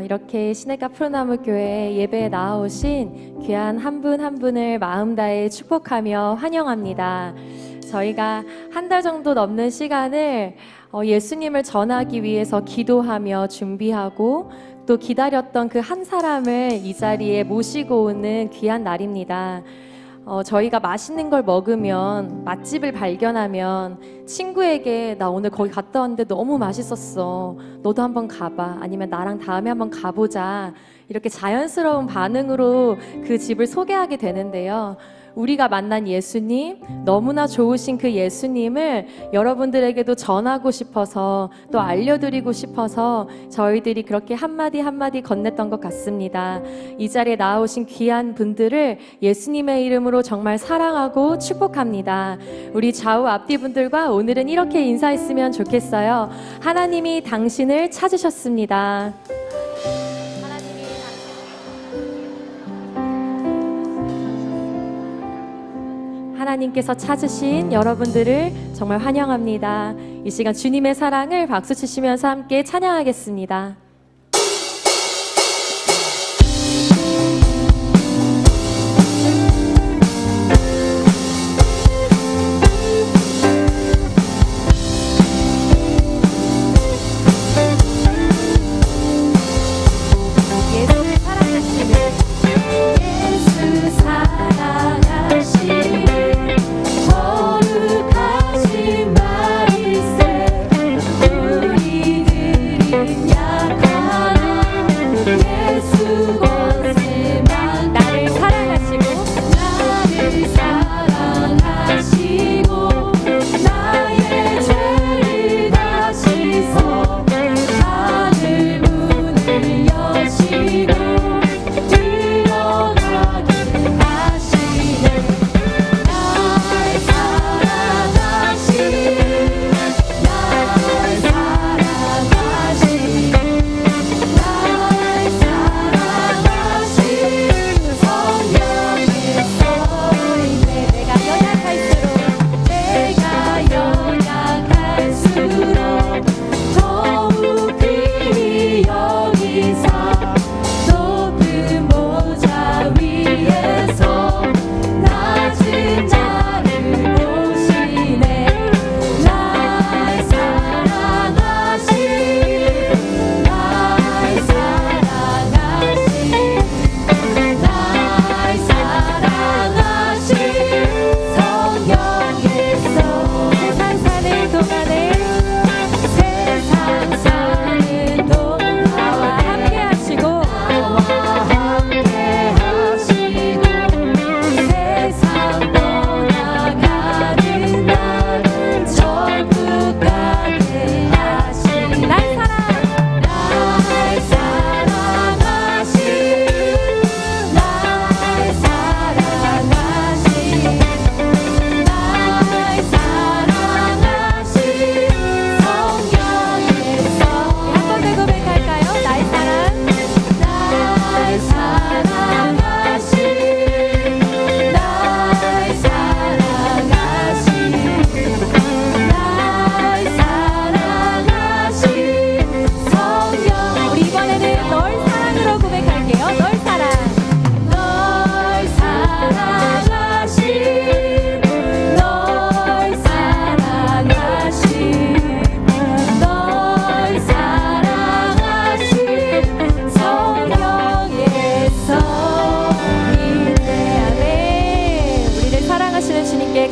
이렇게 시내가 푸른나무 교회 예배에 나아오신 귀한 한 분 한 분을 마음 다해 축복하며 환영합니다. 저희가 한 달 정도 넘는 시간을 예수님을 전하기 위해서 기도하며 준비하고 또 기다렸던 그 한 사람을 이 자리에 모시고 오는 귀한 날입니다. 저희가 맛있는 걸 먹으면, 맛집을 발견하면 친구에게 나 오늘 거기 갔다 왔는데 너무 맛있었어, 너도 한번 가봐, 아니면 나랑 다음에 한번 가보자, 이렇게 자연스러운 반응으로 그 집을 소개하게 되는데요. 우리가 만난 예수님, 너무나 좋으신 그 예수님을 여러분들에게도 전하고 싶어서, 또 알려드리고 싶어서 저희들이 그렇게 한마디 한마디 건넸던 것 같습니다. 이 자리에 나오신 귀한 분들을 예수님의 이름으로 정말 사랑하고 축복합니다. 우리 좌우 앞뒤 분들과 오늘은 이렇게 인사했으면 좋겠어요. 하나님이 당신을 찾으셨습니다. 하나님께서 찾으신 여러분들을 정말 환영합니다. 이 시간 주님의 사랑을 박수 치시면서 함께 찬양하겠습니다.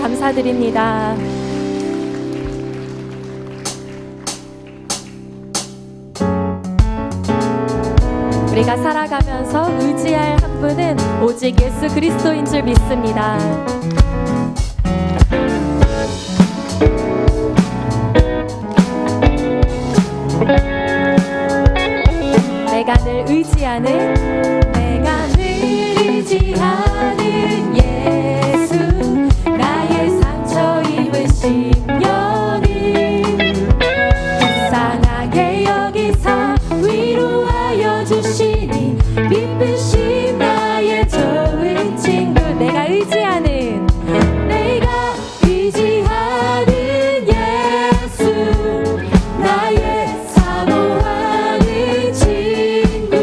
감사드립니다. 우리가 살아가면서 의지할 한 분은 오직 예수 그리스도인 줄 믿습니다. 내가 늘 의지하는, 내가 늘 의지하는 예수, 나의 상처 입으신 연인, 불쌍하게 여기사 위로하여 주시니 기쁘신 나의 좋은 친구. 내가 의지하는, 내가 의지하는 예수, 나의 사모하는 친구.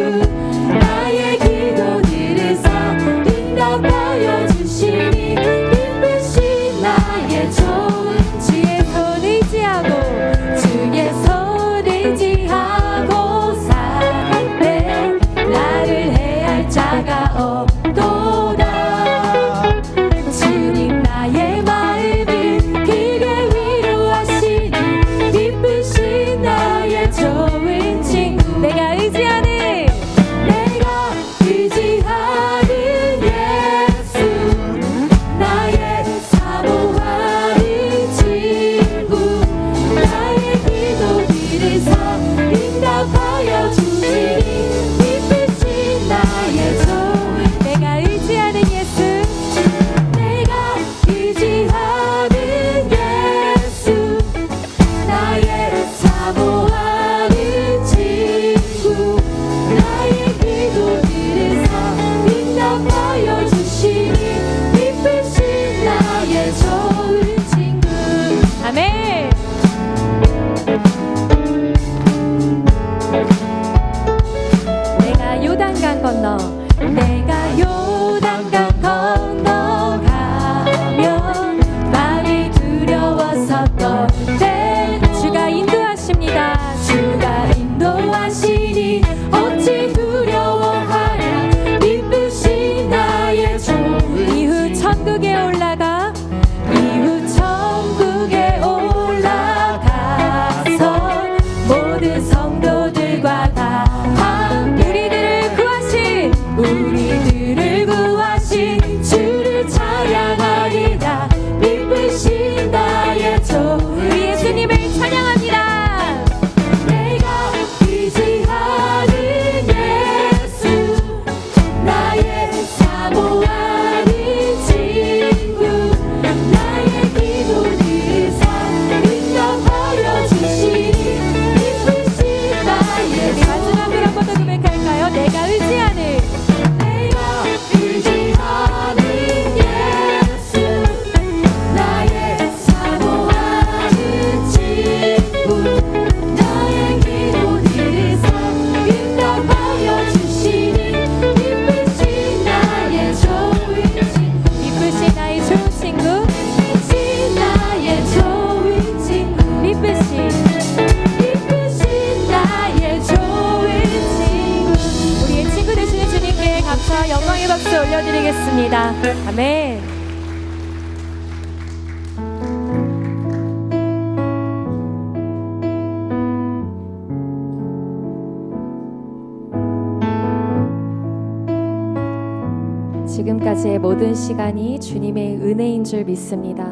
아멘. 지금까지의 모든 시간이 주님의 은혜인 줄 믿습니다.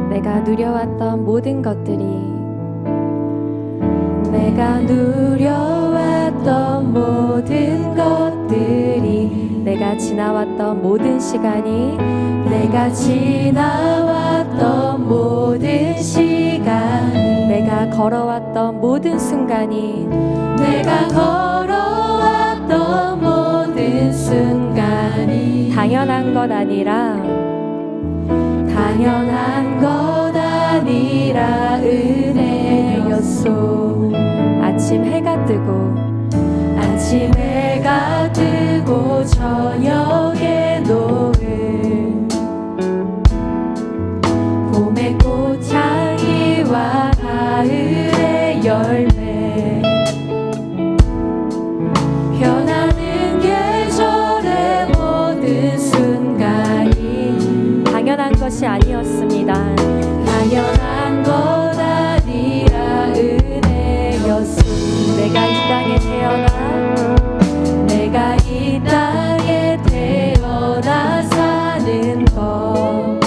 내가 누려왔던 모든 것들이 내가 누려왔던 모든 것들이 내가 지나왔던 모든 시간이 내가 지나왔던 모든 시간이 내가 걸어왔던 모든 순간이 내가 걸어왔던 모든 순간이 당연한 것 아니라 당연한 것 아니라 은혜였소. 아침 해가 뜨고 아침 해가 뜨고 저녁에 노을 봄의 꽃향기와 가을의 열매 변하는 계절의 모든 순간이 당연한 것이 아니었습니다. 당연한 것 아니라 은혜였소. 내가 이 땅에 태어나 내가 이 땅에 태어나 사는 것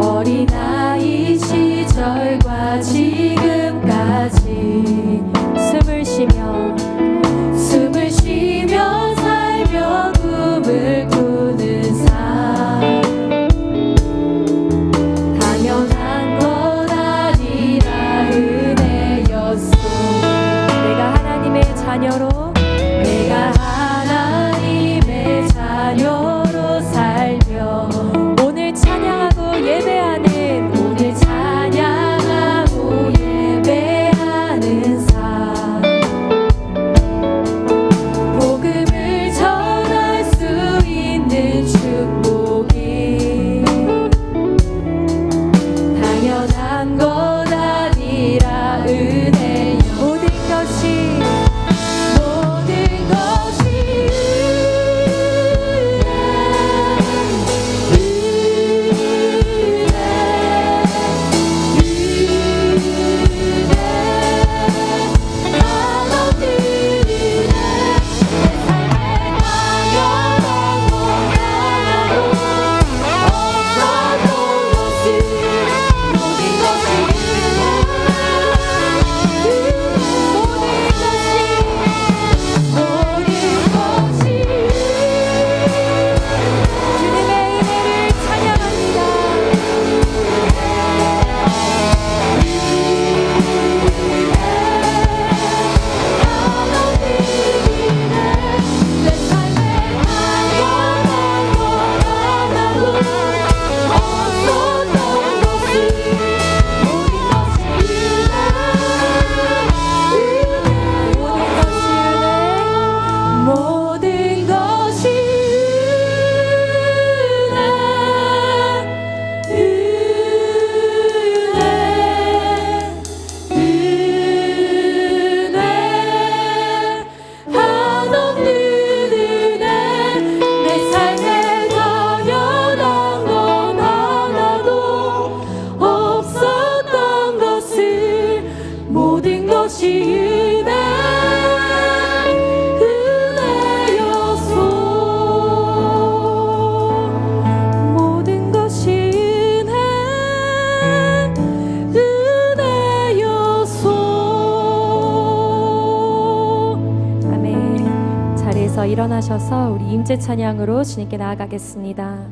어린아이 시절과 지금까지 숨을 쉬며 살며 꿈을 꾸는 삶 당연한 것 아니라 은혜였소. 내가 하나님의 자녀로 내가 하나님의 자녀로 살며 오늘 찬양하고 예배하는 오늘 찬양하고 예배하는 삶 복음을 전할 수 있는 축복이 당연한 것 아니라 은혜여. 모든 것이 일어나셔서 우리 임재 찬양으로 주님께 나아가겠습니다.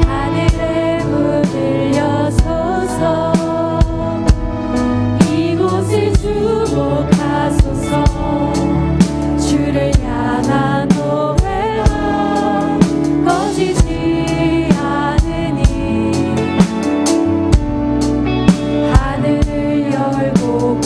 하늘의 문을 여소서 이곳을 주목하소서 주를 향한 노래와 꺼지지 않으니 하늘을 열고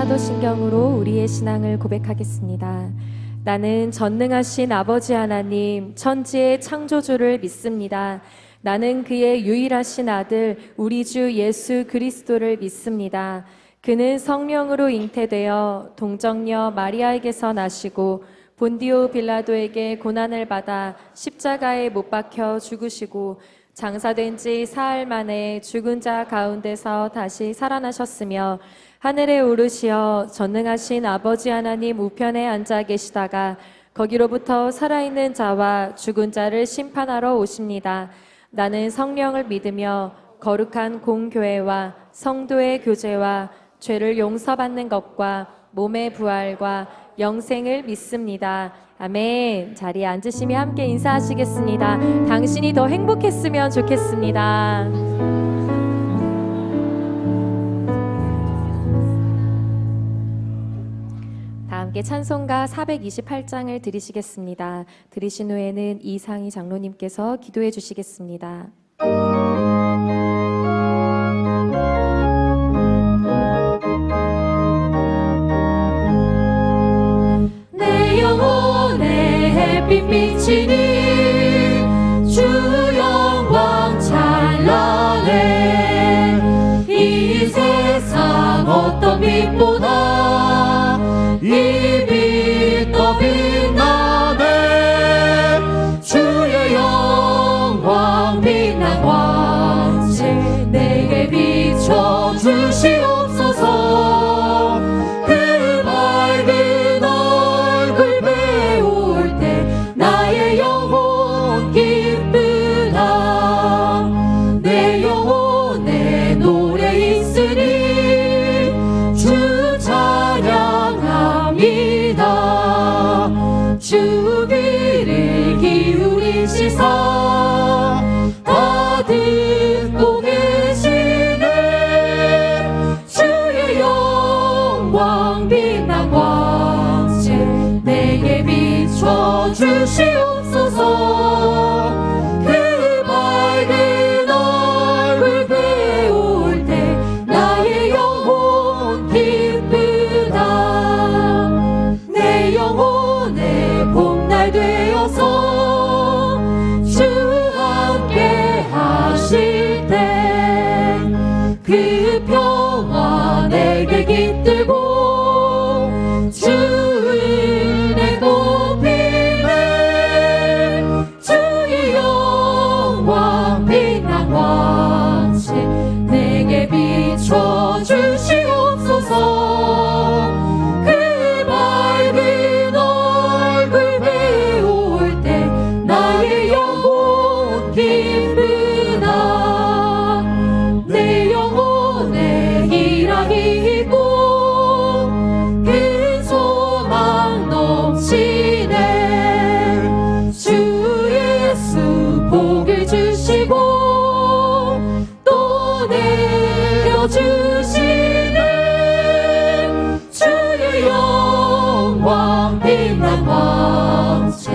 사도신경으로 우리의 신앙을 고백하겠습니다. 나는 전능하신 아버지 하나님, 천지의 창조주를 믿습니다. 나는 그의 유일하신 아들, 우리 주 예수 그리스도를 믿습니다. 그는 성령으로 잉태되어 동정녀 마리아에게서 나시고 본디오 빌라도에게 고난을 받아 십자가에 못 박혀 죽으시고 장사된 지 사흘 만에 죽은 자 가운데서 다시 살아나셨으며 하늘에 오르시어 전능하신 아버지 하나님 우편에 앉아 계시다가 거기로부터 살아있는 자와 죽은 자를 심판하러 오십니다. 나는 성령을 믿으며 거룩한 공교회와 성도의 교제와 죄를 용서받는 것과 몸의 부활과 영생을 믿습니다. 아멘. 자리에 앉으시며 함께 인사하시겠습니다. 당신이 더 행복했으면 좋겠습니다. 다 함께 찬송가 428장을 드리시겠습니다. 드리신 후에는 이상희 장로님께서 기도해 주시겠습니다. 내 영혼의 햇빛 비치니 주 영광 찬란해. 이 세상 어떤 빛보다 이 빛 더 빛나네. 주의 영광 빛난 광채 내게 비춰 주시옵소서. 그 밝은 얼굴 배울 때 나의 영혼 기쁘다. 내 영혼에 노래 있으니 주 찬양합니다. 주 귀를 기울이시사 다 듣고 계시네. 주의 영광 빛난 광채 내게 비춰 주시옵소서. 그 밝은 얼굴 배울 때 나의 영혼 기쁘다. 내 영혼의 봄날 되어서 주 함께 하실 때 그 평화 내게 깃들고 주 은혜 높이네. 주의 영광 빛난 광채 내게 비춰 주시옵소서. 그 밝은 얼굴 배울 때 나의 영혼 기쁘다. 내 영혼에 희락이 있고 그 소망 넘치네. 주 예수 복을 주시고 또 내려주시네. 주의 영광 빛난 광채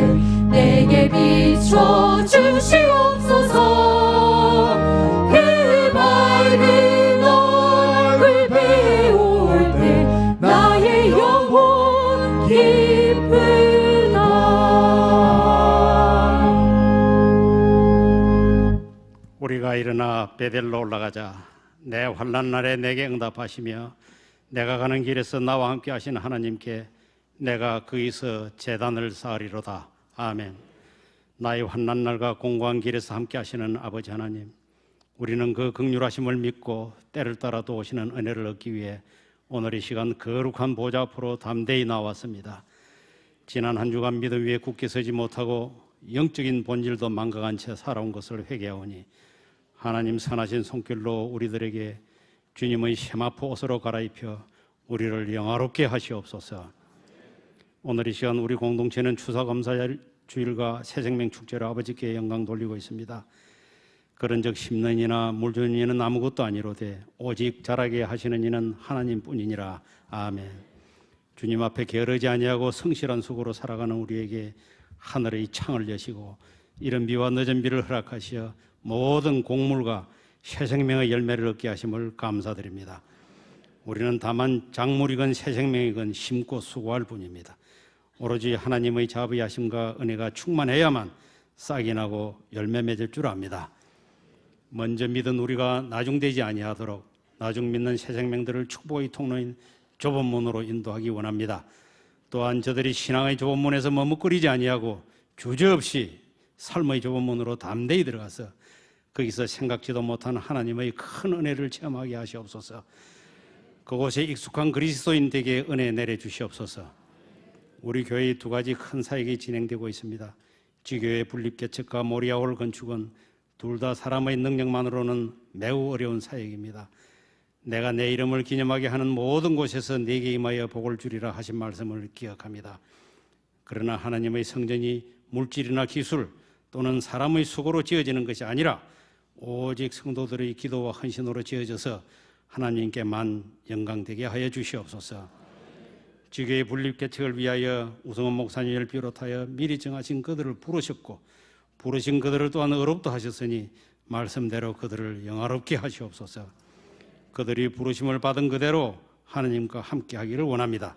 내게 비춰 주시옵소서. 그 밝은 얼굴 배울 때 나의 영혼 기쁘다. 우리가 일어나 베델로 올라가자. 내 환난 날에 내게 응답하시며 내가 가는 길에서 나와 함께 하신 하나님께 내가 거기서 제단을 쌓으리로다. 아멘. 나의 환난 날과 공고한 길에서 함께 하시는 아버지 하나님, 우리는 그 긍휼하심을 믿고 때를 따라도 오시는 은혜를 얻기 위해 오늘 이 시간 거룩한 보좌 앞으로 담대히 나왔습니다. 지난 한 주간 믿음 위에 굳게 서지 못하고 영적인 본질도 망각한 채 살아온 것을 회개하오니 하나님 선하신 손길로 우리들에게 주님의 세마포 옷으로 갈아입혀 우리를 영화롭게 하시옵소서. 오늘 이 시간 우리 공동체는 추수감사주일과 새생명 축제로 아버지께 영광 돌리고 있습니다. 그런 적 심는 이나 물 주는 이는 아무것도 아니로되 오직 자라게 하시는 이는 하나님뿐이니라. 아멘. 주님 앞에 게으르지 아니하고 성실한 수고로 살아가는 우리에게 하늘의 창을 여시고 이른 비와 늦은 비를 허락하시어 모든 곡물과 새 생명의 열매를 얻게 하심을 감사드립니다. 우리는 다만 작물이건 새 생명이건 심고 수고할 뿐입니다. 오로지 하나님의 자비하심과 은혜가 충만해야만 싹이 나고 열매 맺을 줄 압니다. 먼저 믿은 우리가 나중되지 아니하도록 나중 믿는 새 생명들을 축복의 통로인 좁은 문으로 인도하기 원합니다. 또한 저들이 신앙의 좁은 문에서 머뭇거리지 아니하고 주저없이 삶의 좁은 문으로 담대히 들어가서 거기서 생각지도 못한 하나님의 큰 은혜를 체험하게 하시옵소서. 그곳에 익숙한 그리스도인들에게 은혜 내려주시옵소서. 우리 교회의 두 가지 큰 사역이 진행되고 있습니다. 지교회 분립개척과 모리아홀 건축은 둘 다 사람의 능력만으로는 매우 어려운 사역입니다. 내가 내 이름을 기념하게 하는 모든 곳에서 네게 임하여 복을 주리라 하신 말씀을 기억합니다. 그러나 하나님의 성전이 물질이나 기술 또는 사람의 수고로 지어지는 것이 아니라 오직 성도들의 기도와 헌신으로 지어져서 하나님께만 영광되게 하여 주시옵소서. 지교의 분립개척을 위하여 우성원 목사님을 비롯하여 미리 정하신 그들을 부르셨고 부르신 그들을 또한 의롭다 하셨으니 말씀대로 그들을 영화롭게 하시옵소서. 그들이 부르심을 받은 그대로 하나님과 함께 하기를 원합니다.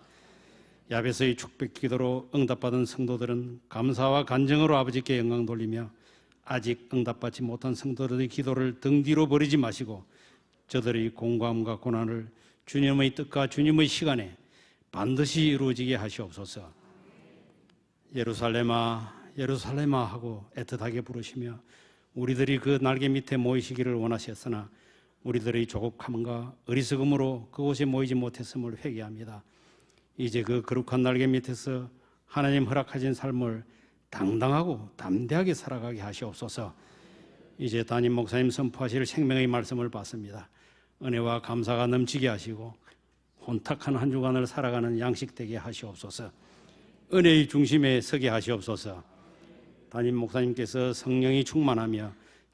야베스의 축복 기도로 응답받은 성도들은 감사와 간증으로 아버지께 영광 돌리며 아직 응답받지 못한 성도들의 기도를 등 뒤로 버리지 마시고 저들의 공감과 고난을 주님의 뜻과 주님의 시간에 반드시 이루어지게 하시옵소서. 예루살렘아 예루살렘아 하고 애틋하게 부르시며 우리들이 그 날개 밑에 모이시기를 원하셨으나 우리들의 조급함과 어리석음으로 그곳에 모이지 못했음을 회개합니다. 이제 그 거룩한 날개 밑에서 하나님 허락하신 삶을 당당하고 담대하게 살아가게 하시옵소서. 이제 담임 목사님 선포하실 생명의 말씀을 받습니다. 은혜와 감사가 넘치게 하시고 혼탁한 한 주간을 살아가는 양식되게 하시옵소서. 은혜의 중심에 서게 하시옵소서. 담임 목사님께서 성령이 충만하며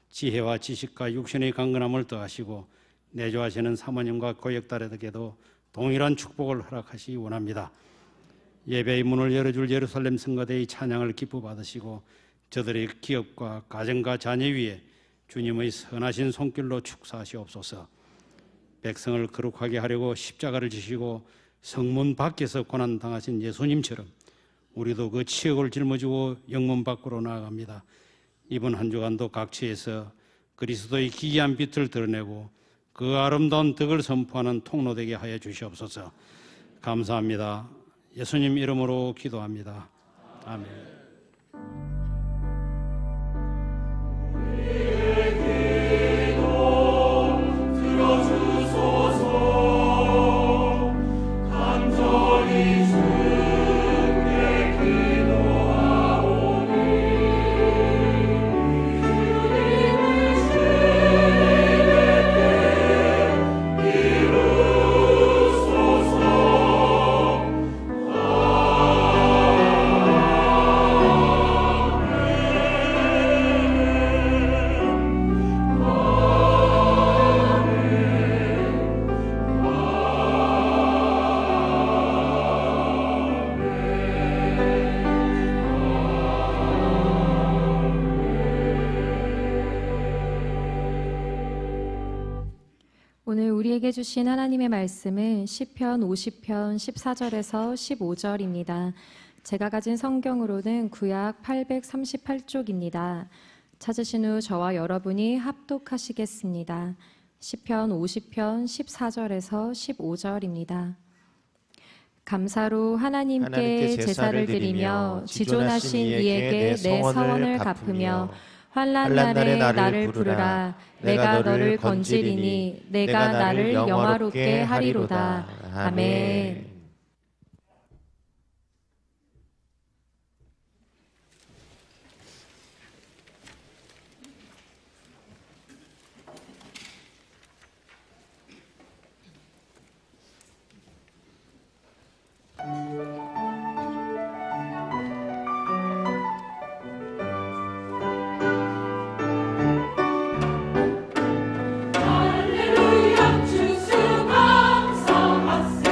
지혜와 지식과 육신의 강건함을 더하시고 내조하시는 사모님과 고역달에게도 동일한 축복을 허락하시기 원합니다. 예배의 문을 열어줄 예루살렘 성가대의 찬양을 기뻐 받으시고 저들의 기업과 가정과 자녀 위에 주님의 선하신 손길로 축사하시옵소서. 백성을 거룩하게 하려고 십자가를 지시고 성문 밖에서 고난당하신 예수님처럼 우리도 그 치욕을 짊어지고 영문 밖으로 나아갑니다. 이번 한 주간도 각처에서 그리스도의 기이한 빛을 드러내고 그 아름다운 덕을 선포하는 통로되게 하여 주시옵소서. 감사합니다. 예수님 이름으로 기도합니다. 아멘. 오늘 우리에게 주신 하나님의 말씀은 시편 50편 14절에서 15절입니다. 제가 가진 성경으로는 구약 838쪽입니다. 찾으신 후 저와 여러분이 합독하시겠습니다. 시편 50편 14절에서 15절입니다. 감사로 하나님께 제사를 드리며 지존하신 이에게 내 서원을 갚으며 환난 날에 나를 부르라. 내가 너를 건지리니 내가 나를 영화롭게 하리로다. 아멘. 할렐루야 주수 감사하세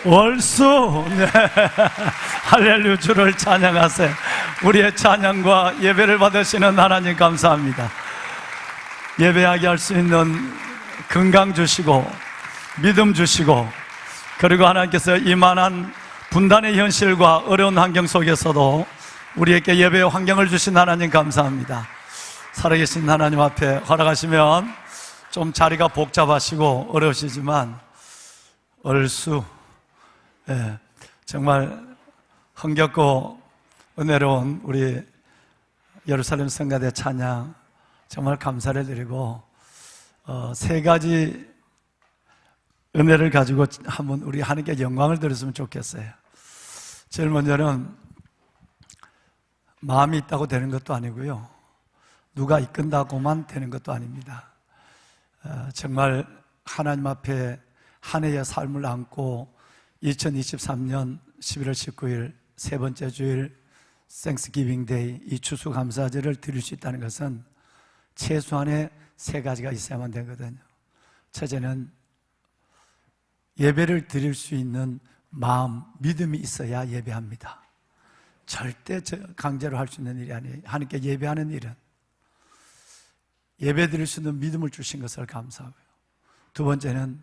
월수. 네. 할렐루야. 주를 찬양하세요. 우리의 찬양과 예배를 받으시는 하나님 감사합니다. 예배하게 할 수 있는 건강 주시고 믿음 주시고, 그리고 하나님께서 이만한 분단의 현실과 어려운 환경 속에서도 우리에게 예배의 환경을 주신 하나님 감사합니다. 살아계신 하나님 앞에 허락하시면 좀 자리가 복잡하시고 어려우시지만 얼수, 정말 흥겹고 은혜로운 우리 예루살렘 성가대 찬양 정말 감사를 드리고, 세 가지 은혜를 가지고 한번 우리 하나님께 영광을 드렸으면 좋겠어요. 제일 먼저는 마음이 있다고 되는 것도 아니고요, 누가 이끈다고만 되는 것도 아닙니다. 정말 하나님 앞에 한 해의 삶을 안고 2023년 11월 19일 세 번째 주일 Thanksgiving Day, 이 추수감사절을 드릴 수 있다는 것은 최소한의 세 가지가 있어야만 되거든요. 첫째는 예배를 드릴 수 있는 마음, 믿음이 있어야 예배합니다. 절대 강제로 할 수 있는 일이 아니에요. 하나님께 예배하는 일은 예배 드릴 수 있는 믿음을 주신 것을 감사하고요. 두 번째는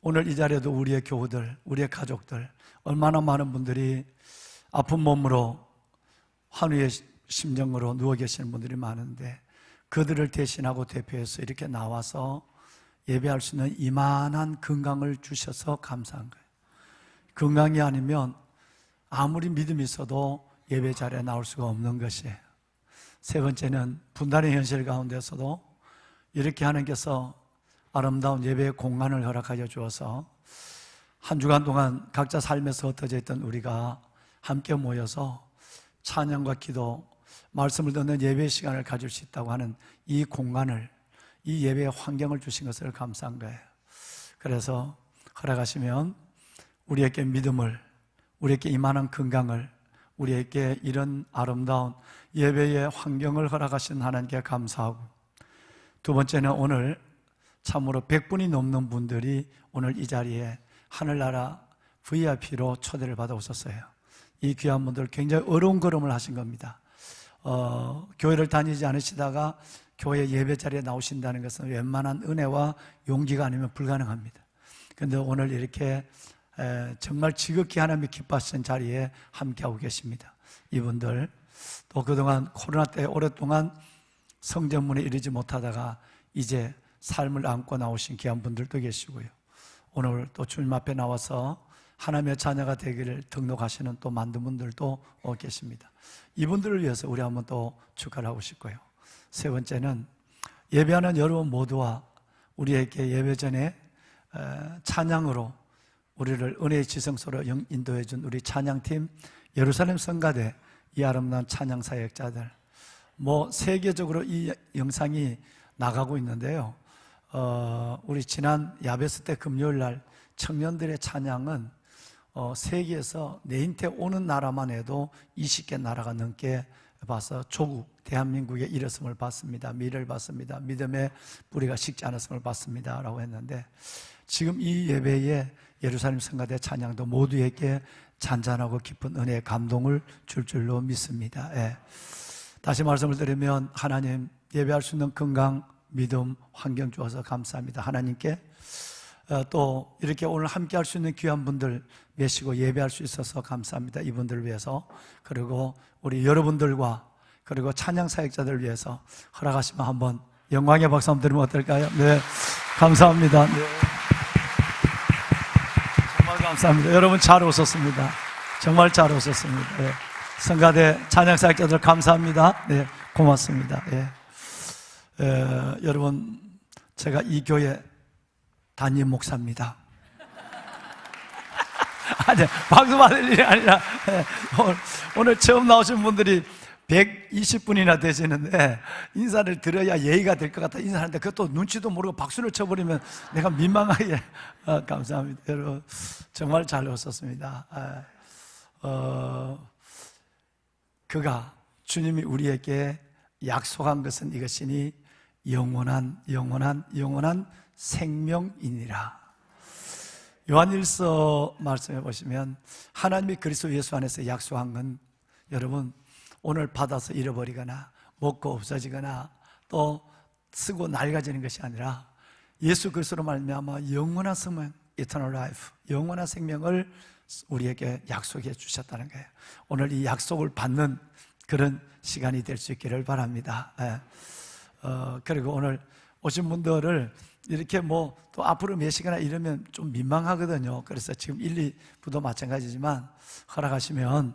오늘 이 자리에도 우리의 교우들, 우리의 가족들, 얼마나 많은 분들이 아픈 몸으로 환우의 심정으로 누워 계시는 분들이 많은데, 그들을 대신하고 대표해서 이렇게 나와서 예배할 수 있는 이만한 건강을 주셔서 감사한 거예요. 건강이 아니면 아무리 믿음이 있어도 예배 자리에 나올 수가 없는 것이에요. 세 번째는 분단의 현실 가운데서도 이렇게 하나님께서 아름다운 예배의 공간을 허락하여 주어서 한 주간 동안 각자 삶에서 흩어져 있던 우리가 함께 모여서 찬양과 기도, 말씀을 듣는 예배 시간을 가질 수 있다고 하는 이 공간을, 이 예배의 환경을 주신 것을 감사한 거예요. 그래서 허락하시면 우리에게 믿음을, 우리에게 이만한 건강을, 우리에게 이런 아름다운 예배의 환경을 허락하신 하나님께 감사하고, 두 번째는 오늘 참으로 100분이 넘는 분들이 오늘 이 자리에 하늘나라 VIP로 초대를 받아 오셨어요. 이 귀한 분들 굉장히 어려운 걸음을 하신 겁니다. 교회를 다니지 않으시다가 교회 예배 자리에 나오신다는 것은 웬만한 은혜와 용기가 아니면 불가능합니다. 그런데 오늘 이렇게 정말 지극히 하나님이 기뻐하시는 자리에 함께하고 계십니다. 이분들 또 그동안 코로나 때 오랫동안 성전문에 이르지 못하다가 이제 삶을 안고 나오신 귀한 분들도 계시고요, 오늘 또 주님 앞에 나와서 하나님의 자녀가 되기를 등록하시는 또 많은 분들도 계십니다. 이분들을 위해서 우리 한번 또 축하를 하고 싶고요. 세 번째는 예배하는 여러분 모두와 우리에게 예배 전에 찬양으로 우리를 은혜의 지성소로 인도해 준 우리 찬양팀, 예루살렘 성가대, 이 아름다운 찬양 사역자들, 세계적으로 이 영상이 나가고 있는데요, 우리 지난 야베스 때 금요일 날 청년들의 찬양은 세계에서 내인태 오는 나라만 해도 20개 나라가 넘게 봐서 조국, 대한민국의 일어섬을 봤습니다. 미래를 봤습니다. 믿음의 뿌리가 식지 않았음을 봤습니다 라고 했는데, 지금 이 예배에 예루살렘 성가대 찬양도 모두에게 잔잔하고 깊은 은혜의 감동을 줄 줄로 믿습니다. 다시 말씀을 드리면 하나님, 예배할 수 있는 건강, 믿음, 환경 주어서 감사합니다. 하나님께 또 이렇게 오늘 함께 할 수 있는 귀한 분들 메시고 예배할 수 있어서 감사합니다. 이분들을 위해서, 그리고 우리 여러분들과 그리고 찬양 사역자들을 위해서 허락하시면 한번 영광의 박수 한번 드리면 어떨까요? 네, 감사합니다. 네. 정말 감사합니다. 여러분 잘 오셨습니다. 정말 잘 오셨습니다. 네. 성가대 찬양 사역자들 감사합니다. 네, 고맙습니다. 네. 여러분, 제가 이 교회 담임 목사입니다. 아니, 박수 받을 일이 아니라 오늘 처음 나오신 분들이 120분이나 되시는데 인사를 드려야 예의가 될 것 같아 인사하는데 그것도 눈치도 모르고 박수를 쳐버리면 내가 민망하게. 감사합니다. 여러분 정말 잘 오셨습니다. 그가, 주님이 우리에게 약속한 것은 이것이니 영원한 생명이니라. 요한일서 말씀해 보시면 하나님이 그리스도 예수 안에서 약속한 건 여러분 오늘 받아서 잃어버리거나 먹고 없어지거나 또 쓰고 낡아지는 것이 아니라 예수 그리스도로 말미암아 영원한 생명, eternal life, 영원한 생명을 우리에게 약속해 주셨다는 거예요. 오늘 이 약속을 받는 그런 시간이 될 수 있기를 바랍니다. 그리고 오늘 오신 분들을 이렇게 뭐 또 앞으로 몇 시간이나 이러면 좀 민망하거든요. 그래서 지금 1, 2부도 마찬가지지만 허락하시면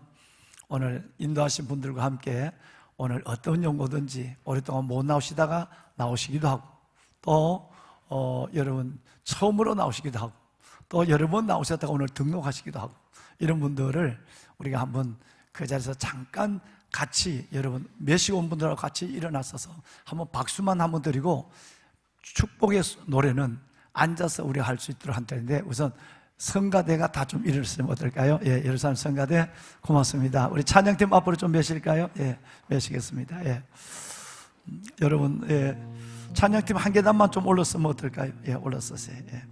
오늘 인도하신 분들과 함께 오늘 어떤 용고든지 오랫동안 못 나오시다가 나오시기도 하고 또 여러분 처음으로 나오시기도 하고 또 여러 번 나오셨다가 오늘 등록하시기도 하고 이런 분들을 우리가 한번 그 자리에서 잠깐 같이 여러분 몇시 온 분들하고 같이 일어나서서 한번 박수만 한번 드리고 축복의 노래는 앉아서 우리가 할 수 있도록 한 텐데 우선 성가대가 다 좀 일어섰으면 어떨까요? 예, 예루살렘 성가대 고맙습니다. 우리 찬양팀 앞으로 좀 매실까요? 예, 매시겠습니다. 예. 여러분, 예, 찬양팀 한 계단만 좀 올랐으면 어떨까요? 예, 올랐었어요. 예.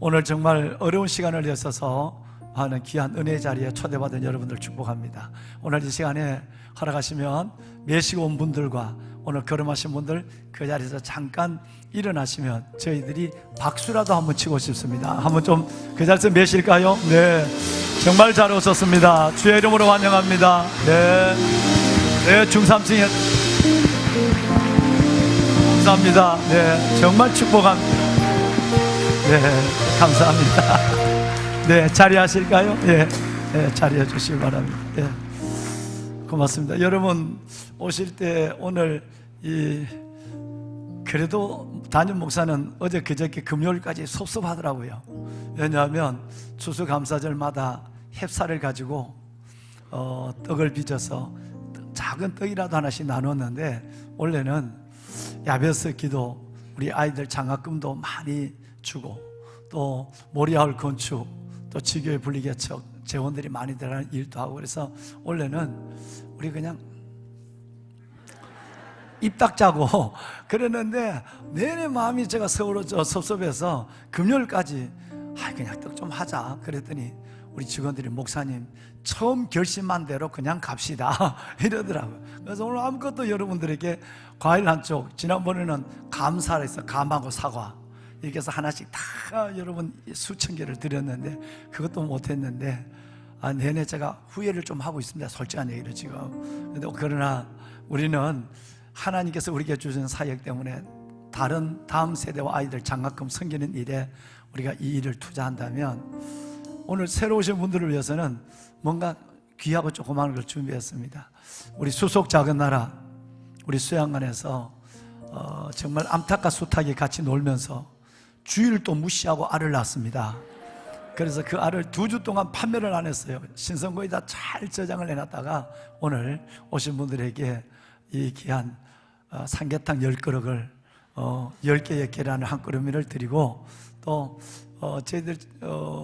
오늘 정말 어려운 시간을 내셔서 하는 귀한 은혜의 자리에 초대받은 여러분들 축복합니다. 오늘 이 시간에 허락하시면 매시고 온 분들과 오늘 걸음하신 분들 그 자리에서 잠깐 일어나시면 저희들이 박수라도 한번 치고 싶습니다. 한번 좀 그 자리에서 매실까요? 네, 정말 잘 오셨습니다. 주의 이름으로 환영합니다. 네, 네, 중삼층에 감사합니다. 네, 정말 축복합니다. 네, 감사합니다. 네, 자리하실까요? 네, 네, 자리해 주시기 바랍니다. 네, 고맙습니다. 여러분 오실 때 오늘 그래도 담임 목사는 어제 그저께 금요일까지 섭섭하더라고요. 왜냐하면 추수감사절마다 햅쌀을 가지고 떡을 빚어서 작은 떡이라도 하나씩 나눴는데 원래는 야베스 기도 우리 아이들 장학금도 많이 주고 또 모리아울 건축 또 지교회 분리개척 재원들이 많이 들어가는 일도 하고 그래서 원래는 우리 그냥 입 딱 자고 그랬는데 내내 마음이 제가 서울로 섭섭해서 금요일까지 그냥 떡 좀 하자 그랬더니 우리 직원들이 목사님 처음 결심한 대로 그냥 갑시다 이러더라고요. 그래서 오늘 아무것도 여러분들에게 과일 한 쪽 지난번에는 감사를 했어. 감하고 사과 이렇게 해서 하나씩 다 여러분 수천 개를 드렸는데 그것도 못했는데 내내 제가 후회를 좀 하고 있습니다. 솔직한 얘기를 지금. 그러나 우리는 하나님께서 우리에게 주신 사역 때문에 다음 세대와 아이들 장학금 섬기는 일에 우리가 이 일을 투자한다면 오늘 새로 오신 분들을 위해서는 뭔가 귀하고 조그마한 걸 준비했습니다. 우리 수속 작은 나라 우리 수양관에서 정말 암탉과 수탉이 같이 놀면서 주일을 또 무시하고 알을 낳습니다. 그래서 그 알을 2주 동안 판매를 안 했어요. 신선거에다 잘 저장을 해놨다가 오늘 오신 분들에게 이 귀한 삼계탕 10그릇을 10개의 계란을 한 그릇을 드리고 또 저희들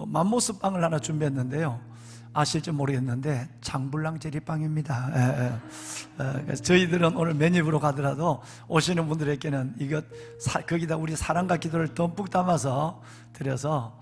맘모스 빵을 하나 준비했는데요. 아실지 모르겠는데 장불랑 제리빵입니다. 그래서 저희들은 오늘 맨입으로 가더라도 오시는 분들에게는 이것 거기다 우리 사랑과 기도를 듬뿍 담아서 드려서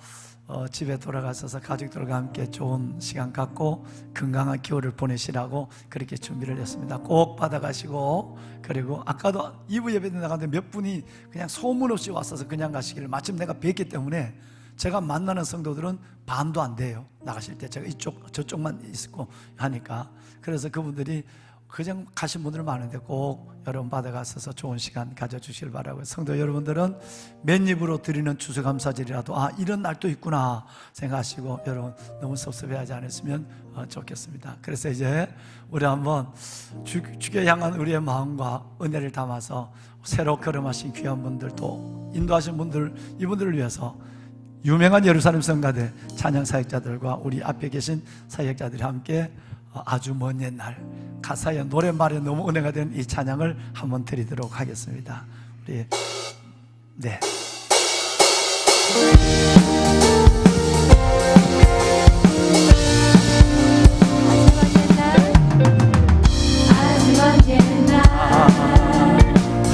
집에 돌아가셔서 가족들과 함께 좋은 시간 갖고 건강한 겨울을 보내시라고 그렇게 준비를 했습니다. 꼭 받아가시고 그리고 아까도 2부 예배 때 나갔는데 몇 분이 그냥 소문 없이 왔어서 그냥 가시기를 마침 내가 뵀기 때문에 제가 만나는 성도들은 반도 안 돼요. 나가실 때 제가 저쪽만 있고 하니까 그래서 그분들이 그냥 가신 분들 많은데 꼭 여러분 받아가셔서 좋은 시간 가져주시길 바라고요. 성도 여러분들은 맨입으로 드리는 추수감사절이라도 이런 날도 있구나 생각하시고 여러분 너무 섭섭해하지 않으시면 좋겠습니다. 그래서 이제 우리 한번 주께 향한 우리의 마음과 은혜를 담아서 새로 걸음하신 귀한 분들 또 인도하신 분들 이분들을 위해서 유명한 예루살렘 성가대 찬양 사역자들과 우리 앞에 계신 사역자들이 함께 아주 먼 옛날 가사에 노랫말에 너무 은혜가 된 이 찬양을 한번 드리도록 하겠습니다. 우리 네.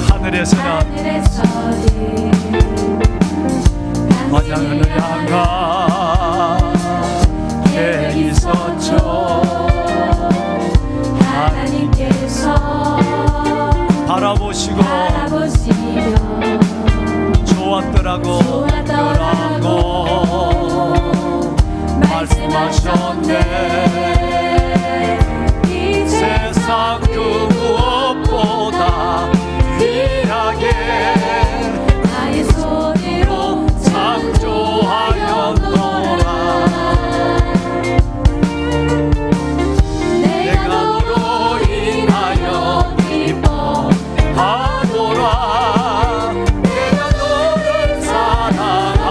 하늘에서는 하늘을 향하게 있었죠. 하나님께서 바라보시고 좋았더라고 말씀하셨네. 이제 세상 그 무엇보다 귀하게 나의 손으로 창조하였노라. 내가 너로 인하여 기뻐하노라. 내가 너를 사랑하노라.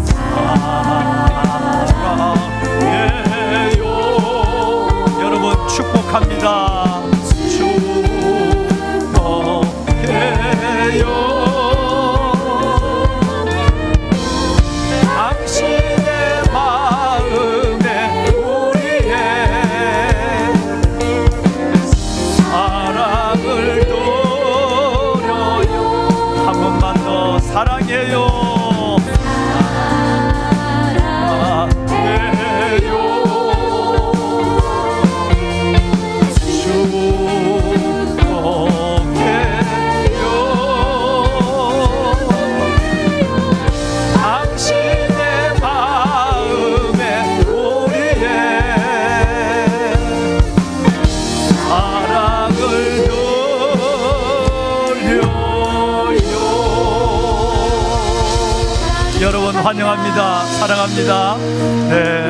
사랑해요. 여러분 축복합니다. 축복해요. 당신의 마음에 우리의 사랑을 드려요. 한 번만 더 사랑해요. 사랑해요. 당신의 마음에 우리의 사랑을 돌려요. 여러분 환영합니다. 사랑합니다. 네,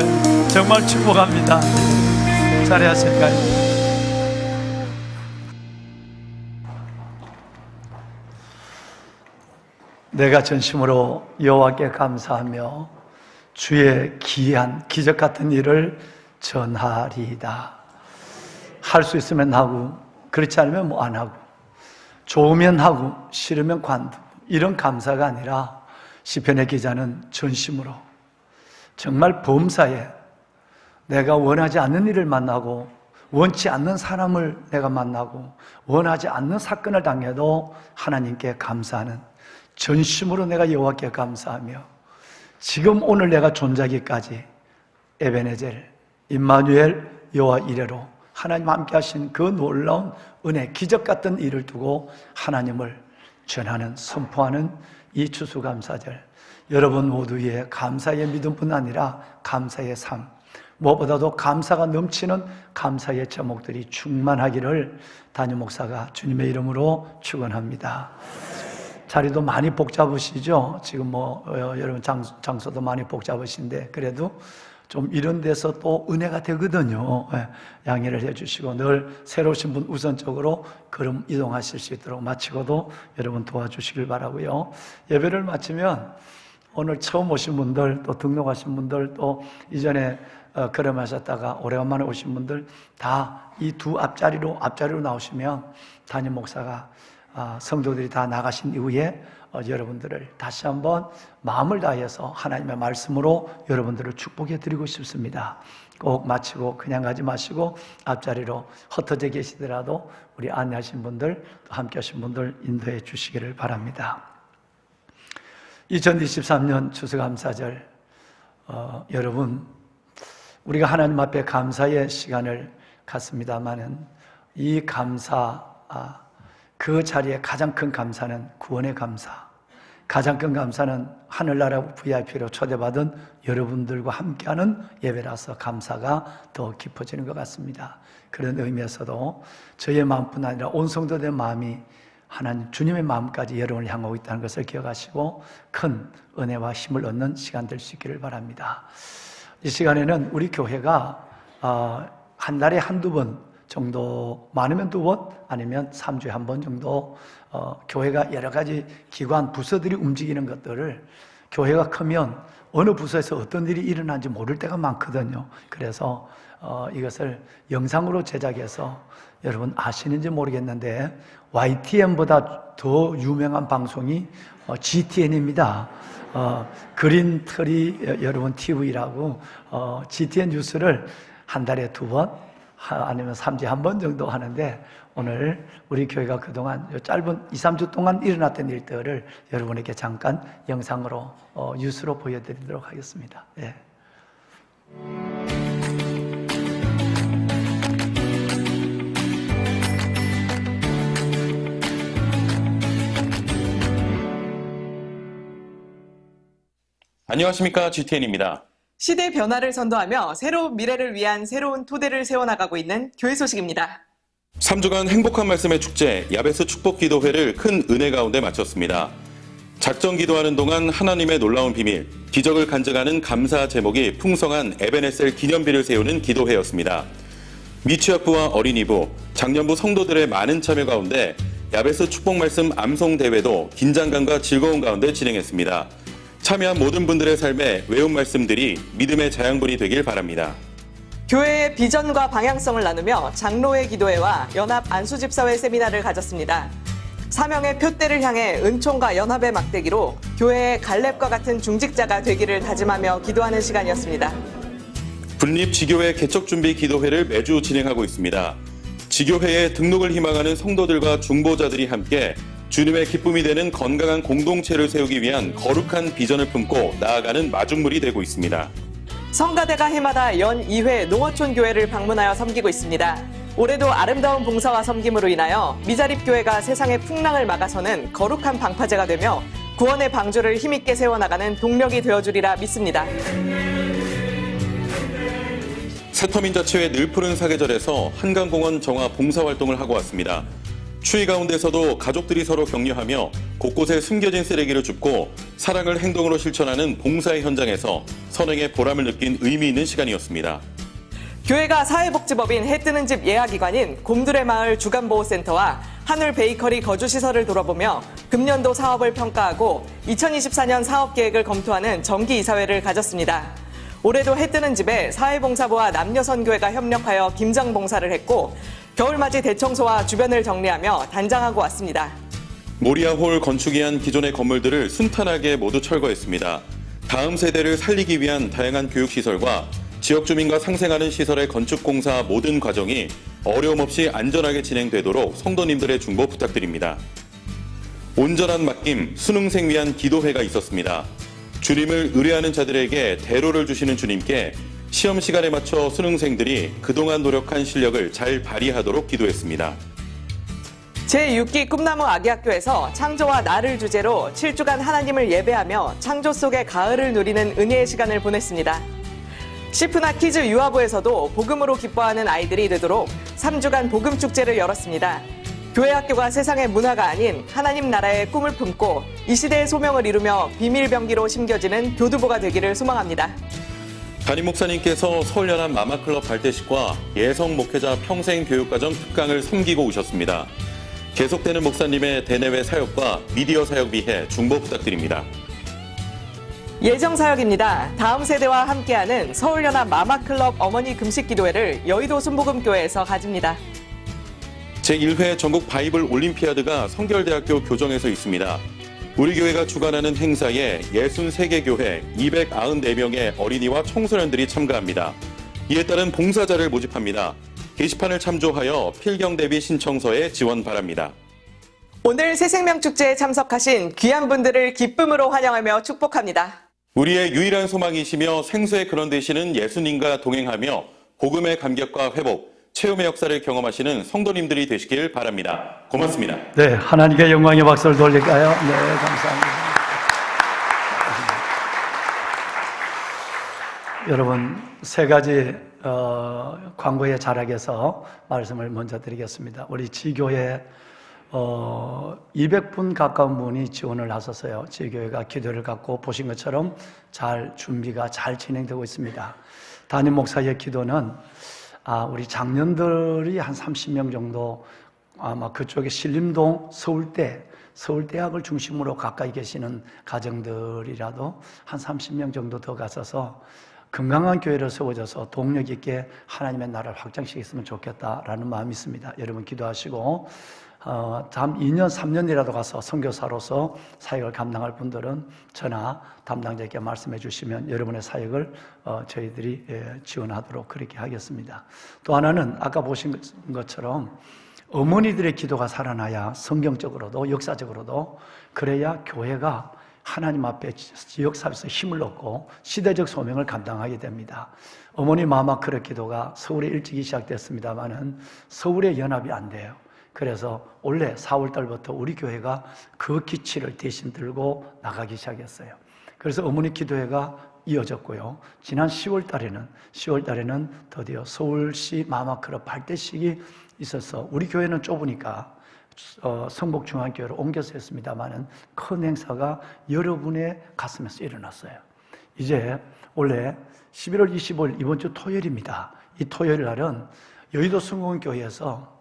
정말 축복합니다. 잘하실까요? 내가 전심으로 여호와께 감사하며 주의 기이한 기적 같은 일을 전하리이다. 할 수 있으면 하고 그렇지 않으면 뭐 안 하고, 좋으면 하고 싫으면 관두고, 이런 감사가 아니라 시편의 기자는 전심으로 정말 범사에 내가 원하지 않는 일을 만나고 원치 않는 사람을 내가 만나고 원하지 않는 사건을 당해도 하나님께 감사하는 전심으로 내가 여호와께 감사하며 지금 오늘 내가 존재하기까지 에베네젤, 임마누엘, 여호와 이레로 하나님 함께 하신 그 놀라운 은혜, 기적 같은 일을 두고 하나님을 전하는, 선포하는 이 추수감사절, 여러분 모두의 감사의 믿음뿐 아니라 감사의 삶, 무엇보다도 감사가 넘치는 감사의 제목들이 충만하기를 담임 목사가 주님의 이름으로 축원합니다. 자리도 많이 복잡하시죠? 지금 여러분 장소도 많이 복잡하신데 그래도 좀 이런 데서 또 은혜가 되거든요. 양해를 해주시고 늘 새로 오신 분 우선적으로 걸음 이동하실 수 있도록 마치고도 여러분 도와주시길 바라고요. 예배를 마치면 오늘 처음 오신 분들, 또 등록하신 분들, 또 이전에 걸음하셨다가 오래간만에 오신 분들 다 이 두 앞자리로 나오시면 담임 목사가 성도들이 다 나가신 이후에 여러분들을 다시 한번 마음을 다해서 하나님의 말씀으로 여러분들을 축복해 드리고 싶습니다. 꼭 마치고 그냥 가지 마시고 앞자리로 흩어져 계시더라도 우리 안내하신 분들, 또 함께 하신 분들 인도해 주시기를 바랍니다. 2023년 추수감사절, 여러분 우리가 하나님 앞에 감사의 시간을 갖습니다마는 이 감사, 그 자리에 가장 큰 감사는 구원의 감사, 가장 큰 감사는 하늘나라 VIP로 초대받은 여러분들과 함께하는 예배라서 감사가 더 깊어지는 것 같습니다. 그런 의미에서도 저의 마음뿐 아니라 온 성도들의 마음이 하나님 주님의 마음까지 여러분을 향하고 있다는 것을 기억하시고 큰 은혜와 힘을 얻는 시간 될 수 있기를 바랍니다. 이 시간에는 우리 교회가 한 달에 한두 번 정도, 많으면 2번, 아니면 3주에 1번 정도 교회가 여러 가지 기관, 부서들이 움직이는 것들을, 교회가 크면 어느 부서에서 어떤 일이 일어나는지 모를 때가 많거든요. 그래서 이것을 영상으로 제작해서 여러분 아시는지 모르겠는데 YTN보다 더 유명한 방송이 GTN입니다. 그린트리 여러분 TV라고 GTN 뉴스를 한 달에 2번, 아니면 3주에 한 번 정도 하는데 오늘 우리 교회가 그동안 짧은 2, 3주 동안 일어났던 일들을 여러분에게 잠깐 영상으로 뉴스로 보여드리도록 하겠습니다. 예. 안녕하십니까, GTN입니다. 시대 변화를 선도하며 새로운 미래를 위한 새로운 토대를 세워나가고 있는 교회 소식입니다. 3주간 행복한 말씀의 축제 야베스 축복기도회를 큰 은혜 가운데 마쳤습니다. 작정 기도하는 동안 하나님의 놀라운 비밀, 기적을 간증하는 감사 제목이 풍성한 에베네셀 기념비를 세우는 기도회였습니다. 미취학부와 어린이부, 장년부 성도들의 많은 참여 가운데 야베스 축복 말씀 암송 대회도 긴장감과 즐거움 가운데 진행했습니다. 참여한 모든 분들의 삶에 외운 말씀들이 믿음의 자양분이 되길 바랍니다. 교회의 비전과 방향성을 나누며 장로회 기도회와 연합 안수집사회 세미나를 가졌습니다. 사명의 표대를 향해 은총과 연합의 막대기로 교회의 갈렙과 같은 중직자가 되기를 다짐하며 기도하는 시간이었습니다. 분립지교회 개척준비 기도회를 매주 진행하고 있습니다. 지교회에 등록을 희망하는 성도들과 중보자들이 함께 주님의 기쁨이 되는 건강한 공동체를 세우기 위한 거룩한 비전을 품고 나아가는 마중물이 되고 있습니다. 성가대가 해마다 연 2회 농어촌 교회를 방문하여 섬기고 있습니다. 올해도 아름다운 봉사와 섬김으로 인하여 미자립교회가 세상의 풍랑을 막아서는 거룩한 방파제가 되며 구원의 방주를 힘있게 세워나가는 동력이 되어주리라 믿습니다. 새터민자치회 늘푸른 사계절에서 한강공원 정화 봉사활동을 하고 왔습니다. 추위 가운데서도 가족들이 서로 격려하며 곳곳에 숨겨진 쓰레기를 줍고 사랑을 행동으로 실천하는 봉사의 현장에서 선행의 보람을 느낀 의미 있는 시간이었습니다. 교회가 사회복지법인 해뜨는 집 예하기관인 곰들의 마을 주간보호센터와 한울 베이커리 거주시설을 돌아보며 금년도 사업을 평가하고 2024년 사업계획을 검토하는 정기이사회를 가졌습니다. 올해도 해뜨는 집에 사회봉사부와 남녀선교회가 협력하여 김장봉사를 했고 겨울맞이 대청소와 주변을 정리하며 단장하고 왔습니다. 모리아홀 건축 위한 기존의 건물들을 순탄하게 모두 철거했습니다. 다음 세대를 살리기 위한 다양한 교육시설과 지역 주민과 상생하는 시설의 건축공사 모든 과정이 어려움 없이 안전하게 진행되도록 성도님들의 중보 부탁드립니다. 온전한 맡김, 수능생 위한 기도회가 있었습니다. 주님을 의뢰하는 자들에게 대로를 주시는 주님께 시험 시간에 맞춰 수능생들이 그동안 노력한 실력을 잘 발휘하도록 기도했습니다. 제6기 꿈나무 아기학교에서 창조와 나를 주제로 7주간 하나님을 예배하며 창조 속의 가을을 누리는 은혜의 시간을 보냈습니다. 시프나 키즈 유아부에서도 복음으로 기뻐하는 아이들이 되도록 3주간 복음축제를 열었습니다. 교회 학교가 세상의 문화가 아닌 하나님 나라의 꿈을 품고 이 시대의 소명을 이루며 비밀병기로 심겨지는 교두보가 되기를 소망합니다. 담임 목사님께서 서울연합 마마클럽 발대식과 예성 목회자 평생교육과정 특강을 섬기고 오셨습니다. 계속되는 목사님의 대내외 사역과 미디어 사역 위해 중보 부탁드립니다. 예정사역입니다. 다음 세대와 함께하는 서울연합 마마클럽 어머니 금식기도회를 여의도 순복음교회에서 가집니다. 제1회 전국 바이블 올림피아드가 성결대학교 교정에서 있습니다. 우리 교회가 주관하는 행사에 63개 교회 294명의 어린이와 청소년들이 참가합니다. 이에 따른 봉사자를 모집합니다. 게시판을 참조하여 필경 대비 신청서에 지원 바랍니다. 오늘 새생명축제에 참석하신 귀한 분들을 기쁨으로 환영하며 축복합니다. 우리의 유일한 소망이시며 생수의 근원 되시는 예수님과 동행하며 복음의 감격과 회복, 체험의 역사를 경험하시는 성도님들이 되시길 바랍니다. 고맙습니다. 네, 하나님께 영광의 박수를 돌릴까요? 네, 감사합니다. 여러분, 세 가지 광고의 자락에서 말씀을 먼저 드리겠습니다. 우리 지교회 200분 가까운 분이 지원을 하셨어요. 지교회가 기도를 갖고 보신 것처럼 잘 준비가 잘 진행되고 있습니다. 담임 목사의 기도는 우리 장년들이 한 30명 정도 아마 그쪽에 신림동 서울대학을 중심으로 가까이 계시는 가정들이라도 한 30명 정도 더 가셔서 건강한 교회를 세워져서 동력 있게 하나님의 나라를 확장시켰으면 좋겠다라는 마음이 있습니다. 여러분 기도하시고 참 2년, 3년이라도 가서 선교사로서 사역을 감당할 분들은 저나 담당자에게 말씀해 주시면 여러분의 사역을 저희들이 지원하도록 그렇게 하겠습니다. 또 하나는 아까 보신 것처럼 어머니들의 기도가 살아나야 성경적으로도 역사적으로도 그래야 교회가 하나님 앞에 지역사회에서 힘을 얻고 시대적 소명을 감당하게 됩니다. 어머니 마마크르 기도가 서울에 일찍이 시작됐습니다마는 서울의 연합이 안 돼요. 그래서 올해 4월 달부터 우리 교회가 그 기치를 대신 들고 나가기 시작했어요. 그래서 어머니 기도회가 이어졌고요. 지난 10월 달에는 드디어 서울시 마마크르 8대식이 있어서 우리 교회는 좁으니까 성복중앙교회로 옮겨서 했습니다마는 큰 행사가 여러분의 가슴에서 일어났어요. 이제 원래 11월 25일 이번 주 토요일입니다. 이 토요일 날은 여의도 성공교회에서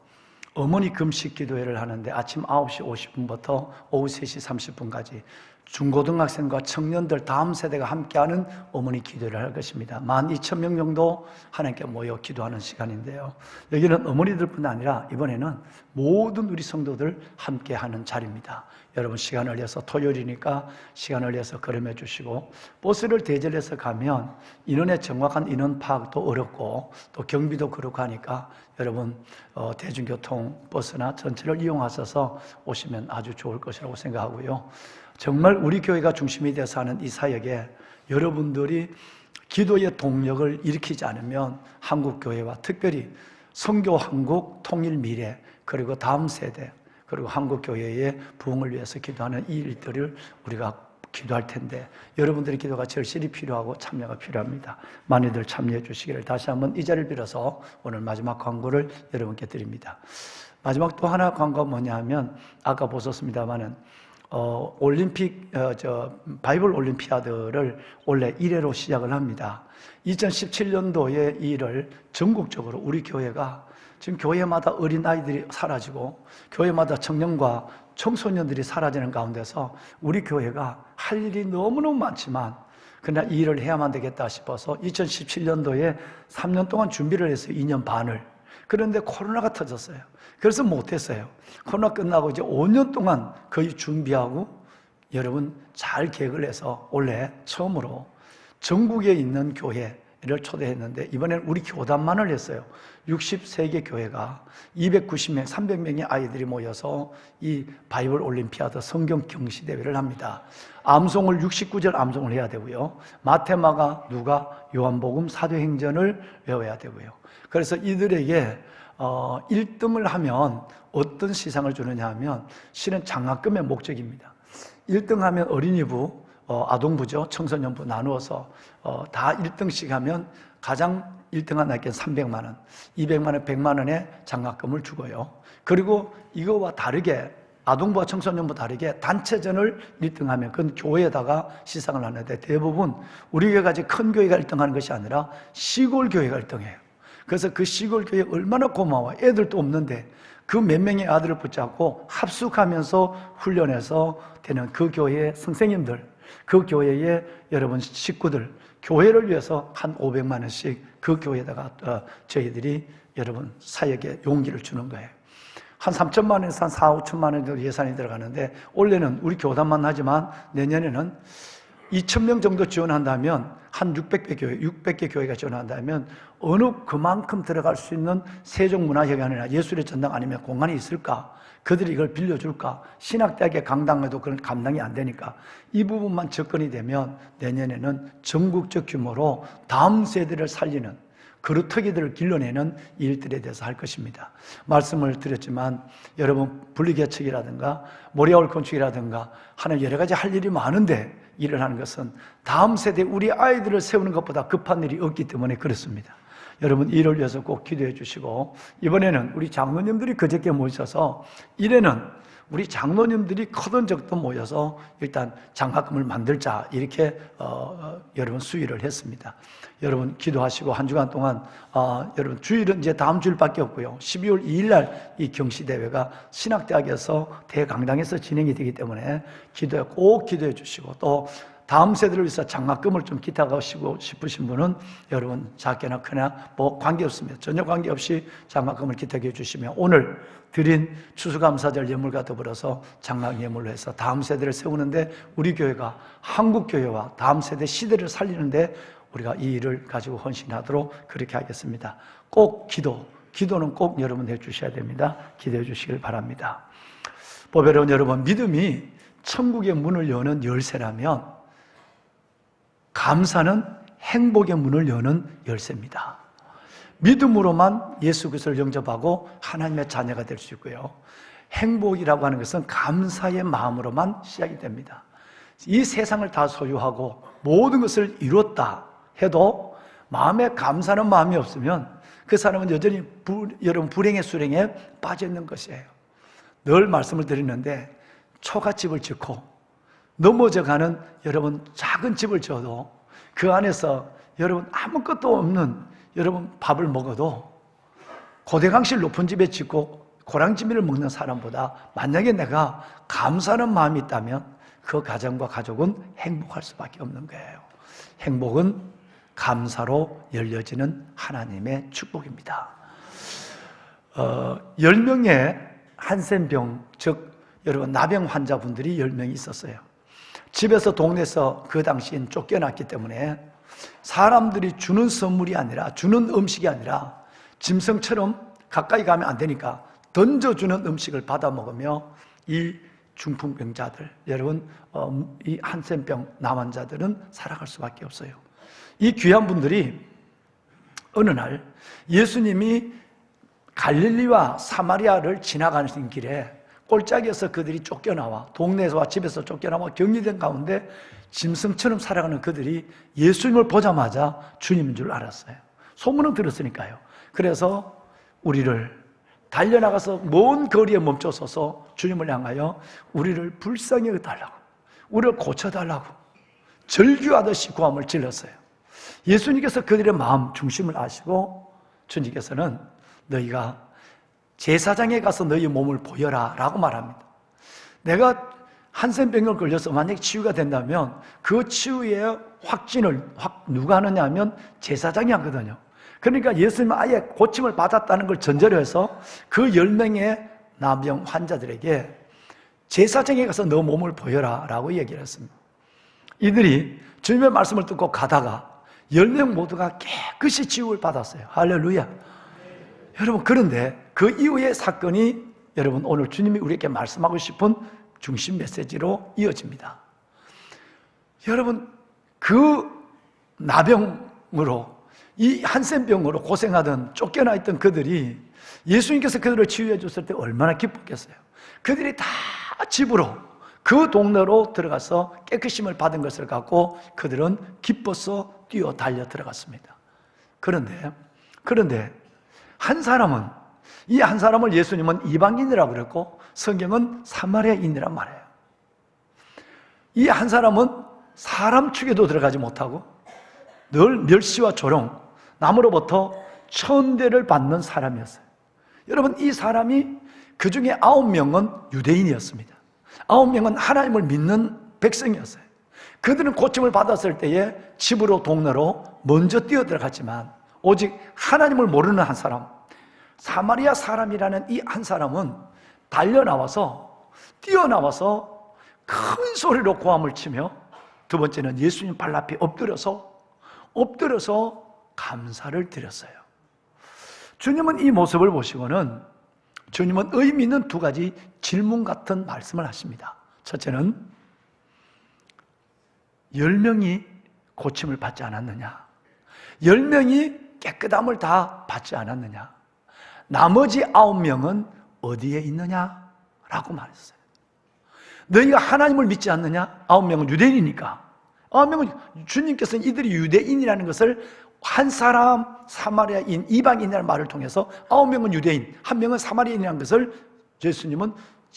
어머니 금식 기도회를 하는데 아침 9시 50분부터 오후 3시 30분까지 중고등학생과 청년들 다음 세대가 함께하는 어머니 기도를 할 것입니다. 12,000명 정도 하나님께 모여 기도하는 시간인데요. 여기는 어머니들뿐 아니라 이번에는 모든 우리 성도들 함께하는 자리입니다. 여러분 시간을 내서 토요일이니까 시간을 내서 걸음해 주시고 버스를 대절해서 가면 인원의 정확한 인원 파악도 어렵고 또 경비도 그렇고 하니까 여러분 대중교통 버스나 전철을 이용하셔서 오시면 아주 좋을 것이라고 생각하고요. 정말 우리 교회가 중심이 돼서 하는 이 사역에 여러분들이 기도의 동력을 일으키지 않으면 한국교회와 특별히 선교 한국 통일 미래 그리고 다음 세대 그리고 한국교회의 부흥을 위해서 기도하는 이 일들을 우리가 기도할 텐데 여러분들의 기도가 절실히 필요하고 참여가 필요합니다. 많이들 참여해 주시기를 다시 한번 이 자리를 빌어서 오늘 마지막 광고를 여러분께 드립니다. 마지막 또 하나 광고가 뭐냐 하면 아까 보셨습니다마는 올림픽 바이블 올림피아드를 원래 1회로 시작을 합니다. 2017년도에 이 일을 전국적으로 우리 교회가 지금 교회마다 어린아이들이 사라지고 교회마다 청년과 청소년들이 사라지는 가운데서 우리 교회가 할 일이 너무너무 많지만 그러나 이 일을 해야만 되겠다 싶어서 2017년도에 3년 동안 준비를 해서 2년 반을 그런데 코로나가 터졌어요. 그래서 못했어요. 코로나 끝나고 이제 5년 동안 거의 준비하고 여러분 잘 계획을 해서 원래 처음으로 전국에 있는 교회를 초대했는데 이번에는 우리 교단만을 했어요. 63개 교회가 290명, 300명의 아이들이 모여서 이 바이블 올림피아드 성경 경시 대회를 합니다. 암송을 69절 암송을 해야 되고요. 마태마가, 누가, 요한복음, 사도행전을 외워야 되고요. 그래서 이들에게 1등을 하면 어떤 시상을 주느냐 하면 실은 장학금의 목적입니다. 1등 하면 어린이부, 아동부죠. 청소년부 나누어서 다 1등씩 하면 가장 1등한 아이에게 300만 원, 200만 원, 100만 원의 장학금을 주고요. 그리고 이거와 다르게 아동부와 청소년부 다르게 단체전을 1등하면 그건 교회에다가 시상을 하는데 대부분 우리 교회같이 큰 교회가 1등하는 것이 아니라 시골 교회가 1등해요. 그래서 그 시골 교회 얼마나 고마워. 애들도 없는데 그 몇 명의 아들을 붙잡고 합숙하면서 훈련해서 되는 그 교회의 선생님들, 그 교회의 여러분 식구들, 교회를 위해서 한 500만 원씩 그 교회에다가 저희들이 여러분 사역에 용기를 주는 거예요. 한 3천만 원에서 한 4, 5천만 원 정도 예산이 들어가는데 올해는 우리 교단만 하지만 내년에는 2,000명 정도 지원한다면 한 600개 교회가 지원한다면 어느 그만큼 들어갈 수 있는 세종문화회관이나 예술의 전당 아니면 공간이 있을까? 그들이 이걸 빌려줄까? 신학대학의 강당에도 그런 감당이 안 되니까 이 부분만 접근이 되면 내년에는 전국적 규모로 다음 세대를 살리는 그루터기들을 길러내는 일들에 대해서 할 것입니다. 말씀을 드렸지만 여러분 분리개척이라든가 모리아울 건축이라든가 하는 여러 가지 할 일이 많은데 일을 하는 것은 다음 세대 우리 아이들을 세우는 것보다 급한 일이 없기 때문에 그렇습니다. 여러분 이를 위해서 꼭 기도해 주시고 이번에는 우리 장로님들이 그저께 모이셔서 이래는 우리 장로님들이 커던 적도 모여서 일단 장학금을 만들자 이렇게 여러분 수의를 했습니다. 여러분 기도하시고 한 주간 동안 여러분 주일은 이제 다음 주일밖에 없고요. 12월 2일 날 이 경시대회가 신학대학에서 대강당에서 진행이 되기 때문에 꼭 기도해 주시고 또 다음 세대를 위해서 장학금을 좀 기탁하시고 싶으신 분은 여러분 작게나 크나 뭐 관계없습니다. 전혀 관계없이 장학금을 기탁해 주시면 오늘 드린 추수감사절 예물과 더불어서 장학 예물로 해서 다음 세대를 세우는데 우리 교회가 한국 교회와 다음 세대 시대를 살리는데 우리가 이 일을 가지고 헌신하도록 그렇게 하겠습니다. 꼭 기도는 꼭 여러분 해주셔야 됩니다. 기도해 주시길 바랍니다. 보배로운 여러분, 믿음이 천국의 문을 여는 열쇠라면 감사는 행복의 문을 여는 열쇠입니다. 믿음으로만 예수 그리스도를 영접하고 하나님의 자녀가 될 수 있고요. 행복이라고 하는 것은 감사의 마음으로만 시작이 됩니다. 이 세상을 다 소유하고 모든 것을 이뤘다 해도 마음에 감사하는 마음이 없으면 그 사람은 여전히 여러분 불행의 수렁에 빠져 있는 것이에요. 늘 말씀을 드리는데 초가집을 짓고 넘어져가는 여러분 작은 집을 지어도 그 안에서 여러분 아무것도 없는 여러분 밥을 먹어도 고대강실 높은 집에 짓고 고랑지미를 먹는 사람보다 만약에 내가 감사하는 마음이 있다면 그 가정과 가족은 행복할 수밖에 없는 거예요. 행복은 감사로 열려지는 하나님의 축복입니다. 10명의 한센병, 즉 여러분 나병 환자분들이 10명이 있었어요. 집에서 동네에서 그 당시엔 쫓겨났기 때문에 사람들이 주는 선물이 아니라 주는 음식이 아니라 짐승처럼 가까이 가면 안 되니까 던져주는 음식을 받아 먹으며 이 중풍병자들, 여러분 이 한센병 남환자들은 살아갈 수밖에 없어요. 이 귀한 분들이 어느 날 예수님이 갈릴리와 사마리아를 지나가는 길에 꼴짝이어서 그들이 쫓겨나와 동네에서와 집에서 쫓겨나와 격리된 가운데 짐승처럼 살아가는 그들이 예수님을 보자마자 주님인 줄 알았어요. 소문은 들었으니까요. 그래서 우리를 달려나가서 먼 거리에 멈춰서서 주님을 향하여 우리를 불쌍히 여겨달라고, 우리를 고쳐달라고 절규하듯이 고함을 질렀어요. 예수님께서 그들의 마음 중심을 아시고 주님께서는 너희가 제사장에 가서 너희 몸을 보여라 라고 말합니다. 내가 한센병을 걸려서 만약에 치유가 된다면 그 치유의 확진을 누가 하느냐 하면 제사장이 하거든요. 그러니까 예수님은 아예 고침을 받았다는 걸 전제로 해서 그 10명의 나병 환자들에게 제사장에 가서 너 몸을 보여라 라고 얘기를 했습니다. 이들이 주님의 말씀을 듣고 가다가 10명 모두가 깨끗이 치유를 받았어요. 할렐루야. 여러분, 그런데 그 이후의 사건이 여러분 오늘 주님이 우리에게 말씀하고 싶은 중심 메시지로 이어집니다. 여러분, 그 나병으로 이 한센병으로 고생하던 쫓겨나 있던 그들이 예수님께서 그들을 치유해 줬을 때 얼마나 기뻤겠어요. 그들이 다 집으로 그 동네로 들어가서 깨끗심을 받은 것을 갖고 그들은 기뻐서 뛰어 달려 들어갔습니다. 그런데 이 한 사람을 예수님은 이방인이라고 그랬고 성경은 사마리아인이란 말이에요. 이 한 사람은 사람 축에도 들어가지 못하고 늘 멸시와 조롱, 남으로부터 천대를 받는 사람이었어요. 여러분, 이 사람이 그 중에 9명은 유대인이었습니다. 9명은 하나님을 믿는 백성이었어요. 그들은 고침을 받았을 때에 집으로 동네로 먼저 뛰어들어갔지만 오직 하나님을 모르는 한 사람, 사마리아 사람이라는 이 한 사람은 뛰어나와서 큰 소리로 고함을 치며 두 번째는 예수님 발 앞에 엎드려서 감사를 드렸어요. 주님은 이 모습을 보시고는 주님은 의미 있는 두 가지 질문 같은 말씀을 하십니다. 첫째는 10명이 고침을 받지 않았느냐? 10명이 깨끗함을 다 받지 않았느냐? 나머지 9명은 어디에 있느냐? 라고 말했어요. 너희가 하나님을 믿지 않느냐? 9명은 유대인이니까. 9명은 주님께서는 이들이 유대인이라는 것을 한 사람 사마리아인, 이방인이라는 말을 통해서 9명은 유대인, 1명은 사마리아인이라는 것을 예수님은